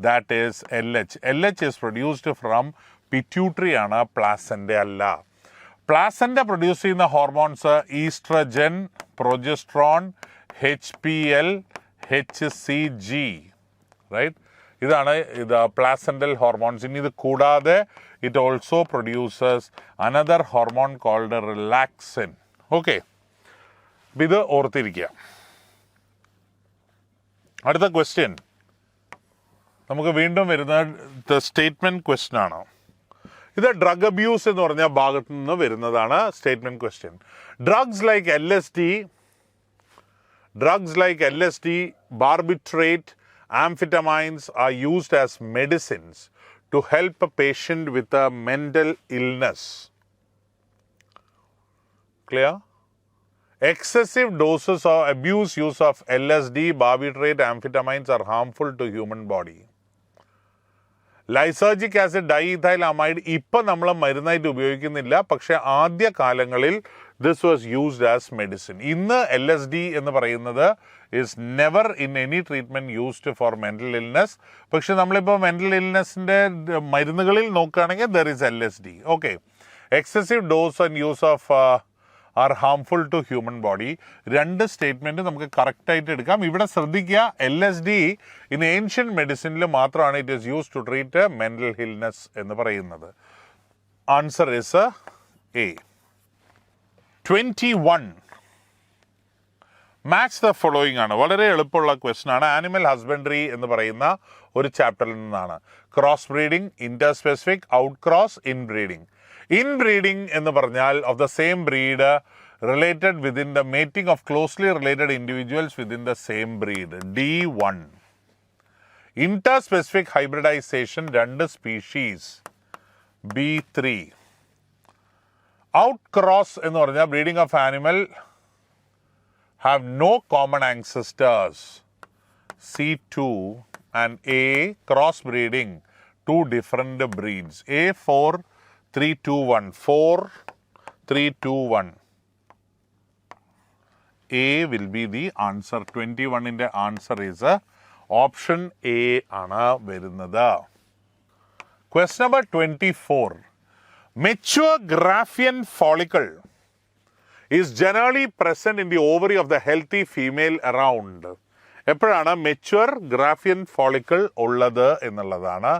that is LH. LH is produced from pituitary ആണ്, പ്ലാസെൻഡ അല്ല. പ്ലാസെൻഡ പ്രൊഡ്യൂസ് ചെയ്യുന്ന hormones oestrogen, progesterone, HPL, HCG, right? ഇതാണ് പ്ലാസെൻഡൽ ഹോർമോൺസ്. ഇനി ഇത് കൂടാതെ it also produces another hormone called relaxin. Okay, ഇത് ഓർത്തിരിക്കുക. അടുത്ത ക്വസ്റ്റ്യൻ നമുക്ക് വീണ്ടും വരുന്നത് സ്റ്റേറ്റ്മെന്റ് ക്വസ്റ്റ്യൻ ആണ്. ഇത് ഡ്രഗ് അബ്യൂസ് എന്ന് പറഞ്ഞ ഭാഗത്ത് നിന്ന് വരുന്നതാണ് statement question. Drugs like LSD, barbiturate, amphetamines are used as medicines to help a patient with a mental illness. Clear? Excessive doses or abuse use of LSD, barbiturate, amphetamines are harmful to human body. Lysergic acid, diethyl amide ഇപ്പം നമ്മൾ മരുന്നായിട്ട് ഉപയോഗിക്കുന്നില്ല, പക്ഷേ ആദ്യ കാലങ്ങളിൽ this was used as medicine. ഇന്ന് LSD എന്ന് പറയുന്നത് is never in any treatment used for mental illness. പക്ഷെ നമ്മളിപ്പോൾ മെൻ്റൽ ഇൽനെസ്സിൻ്റെ മരുന്നുകളിൽ നോക്കുകയാണെങ്കിൽ there is LSD. Okay, excessive dose and use of are harmful to human body. 2 statement നമുക്ക് കറക്റ്റായിട്ട് എടുക്കാം. ഇവിടെ ശ്രദ്ധിക്കുക, LSD ഇൻ ഏൻഷ്യൻ മെഡിസിനിൽ മാത്രമാണ് it is use to treat mental illness എന്ന് പറയുന്നത്. Answer is A. 21. Match the following ആണ്. വളരെ എളുപ്പമുള്ള ക്വസ്റ്റൻ ആണ്. ആനിമൽ ഹസ്ബൻഡറി എന്ന് പറയുന്ന ഒരു ചാപ്റ്ററിൽ നിന്നാണ്. Cross breeding, interspecific, out cross, inbreeding. Inbreeding എന്ന് പറഞ്ഞാൽ of the same breed related within the mating of closely related individuals within the same breed. D1. Interspecific hybridization, 2 species. B3. Out cross എന്ന് പറഞ്ഞാൽ breeding of animal have no common ancestors. C2. And A, cross breeding, 2 different breeds. A 4 3 2 1 4 3 2 1. A will be the answer. 21 ന്റെ answer is option A ആണ് വരുന്നത്. Question number 24. Mature Graafian follicle is generally present in the ovary of the healthy female around. എപ്പോഴാണ് mature ഗ്രാഫിയൻ follicle ഉള്ളത് എന്നുള്ളതാണ്.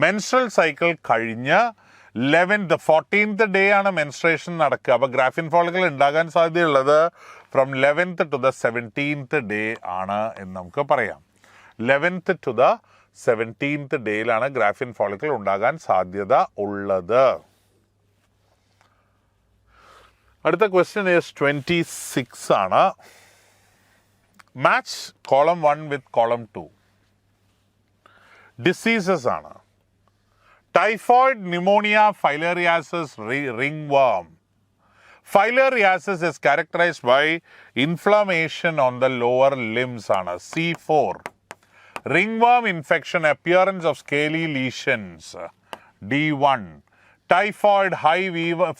Menstrual cycle കഴിഞ്ഞ് 14th day ആണ് menstruation നടക്കുക. അപ്പോൾ ഗ്രാഫിയൻ ഫോളിക്കിൾ ഉണ്ടാകാൻ സാധ്യതയുള്ളത് from 11th to the 17th day ആണ് എന്ന് നമുക്ക് പറയാം. 11th to the 17th ഡേയിലാണ് ഗ്രാഫിയൻ ഫോളിക്കിൾ ഉണ്ടാകാൻ സാധ്യത ഉള്ളത്. അടുത്ത ക്വസ്റ്റ്യൻ ഈസ് 26 ആണ്. Match column 1 with column 2. Diseases ആണ്. Typhoid, pneumonia, filariasis, ringworm. Filariasis is characterized by inflammation on the lower limbs ആണ്. C4. Ringworm infection, appearance of scaly lesions. D1. Typhoid, high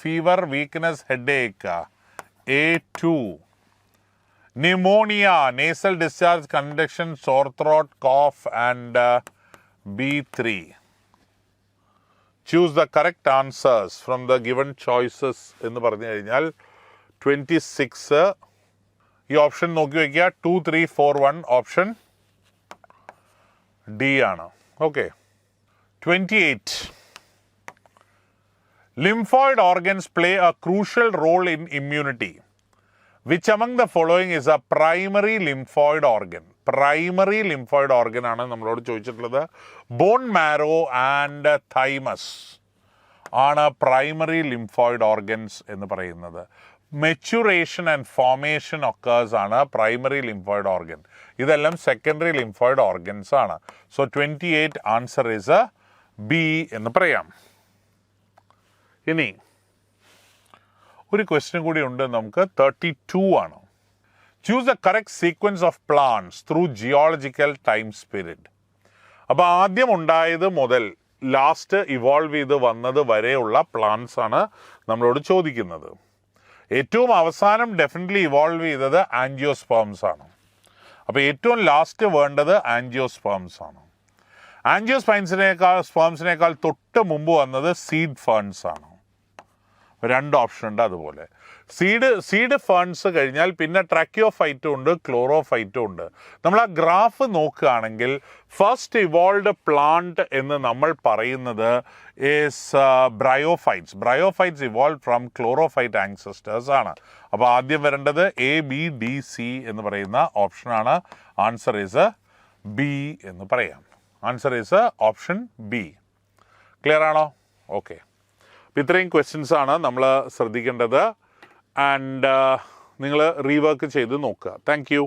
fever, weakness, headache. A2. Pneumonia, nasal discharge, congestion, sore throat, cough, and B3. Choose the correct answers from the given choices എന്ന് പറഞ്ഞു കഴിഞ്ഞാൽ 26 ഈ option നോക്കി വയ്ക്കുക. 2, 3, 4, 1 option D ആണ്. Okay. 28. Lymphoid organs play a crucial role in immunity. Which among the following is a primary lymphoid organ? Primary lymphoid organ ആണ് നമ്മളോട് ചോദിച്ചിട്ടുള്ളത്. ബോൺ മാരോ ആൻഡ് തൈമസ് ആണ് പ്രൈമറി ലിംഫോയിഡ് ഓർഗൻസ് എന്ന് പറയുന്നത്. മെച്യൂറേഷൻ and formation occurs ആണ് primary lymphoid organ. ഇതെല്ലാം secondary lymphoid organs ആണ്. So 28 answer is B എന്ന് പറയാം. ഇനി ഒരു ക്വസ്റ്റ്യൻ കൂടി ഉണ്ട് നമുക്ക്. 32 ആണ്. Choose the correct sequence of plants through geological time period. അപ്പോൾ ആദ്യം ഉണ്ടായത് മുതൽ ലാസ്റ്റ് ഇവോൾവ് ചെയ്ത് വന്നത് വരെയുള്ള പ്ലാന്റ്സ് ആണ് നമ്മളോട് ചോദിക്കുന്നത്. ഏറ്റവും അവസാനം ഡെഫിനറ്റ്ലി ഇവോൾവ് ചെയ്തത് ആൻജിയോസ്പേംസ് ആണ്. അപ്പോൾ ഏറ്റവും ലാസ്റ്റ് വേണ്ടത് ആൻജിയോസ്പേംസ് ആണ്. സ്പേംസിനേക്കാൾ തൊട്ട് മുമ്പ് വന്നത് സീഡ് ഫേൺസ് ആണ്. 2 ഓപ്ഷൻ ഉണ്ട്. അതുപോലെ സീഡ് ഫേൺസ് കഴിഞ്ഞാൽ പിന്നെ ട്രാക്കിയോഫൈറ്റും ഉണ്ട്, ക്ലോറോഫൈറ്റും ഉണ്ട്. നമ്മൾ ആ ഗ്രാഫ് നോക്കുകയാണെങ്കിൽ ഫസ്റ്റ് ഇവോൾവ് പ്ലാന്റ് എന്ന് നമ്മൾ പറയുന്നത് is bryophytes. Bryophytes evolve from chlorophyte ancestors ആണ്. അപ്പോൾ ആദ്യം വരേണ്ടത് ABDC എന്ന് പറയുന്ന ഓപ്ഷനാണ്. ആൻസർ ഈസ് ബി എന്ന് പറയാം. Answer is option B. Clear ആണോ? ഓക്കെ. ഇത്രയും ക്വസ്റ്റ്യൻസ് ആണ് നമ്മൾ ശ്രദ്ധിക്കേണ്ടത്. ആൻഡ് നിങ്ങൾ റീവർക്ക് ചെയ്ത് നോക്കുക. Thank you.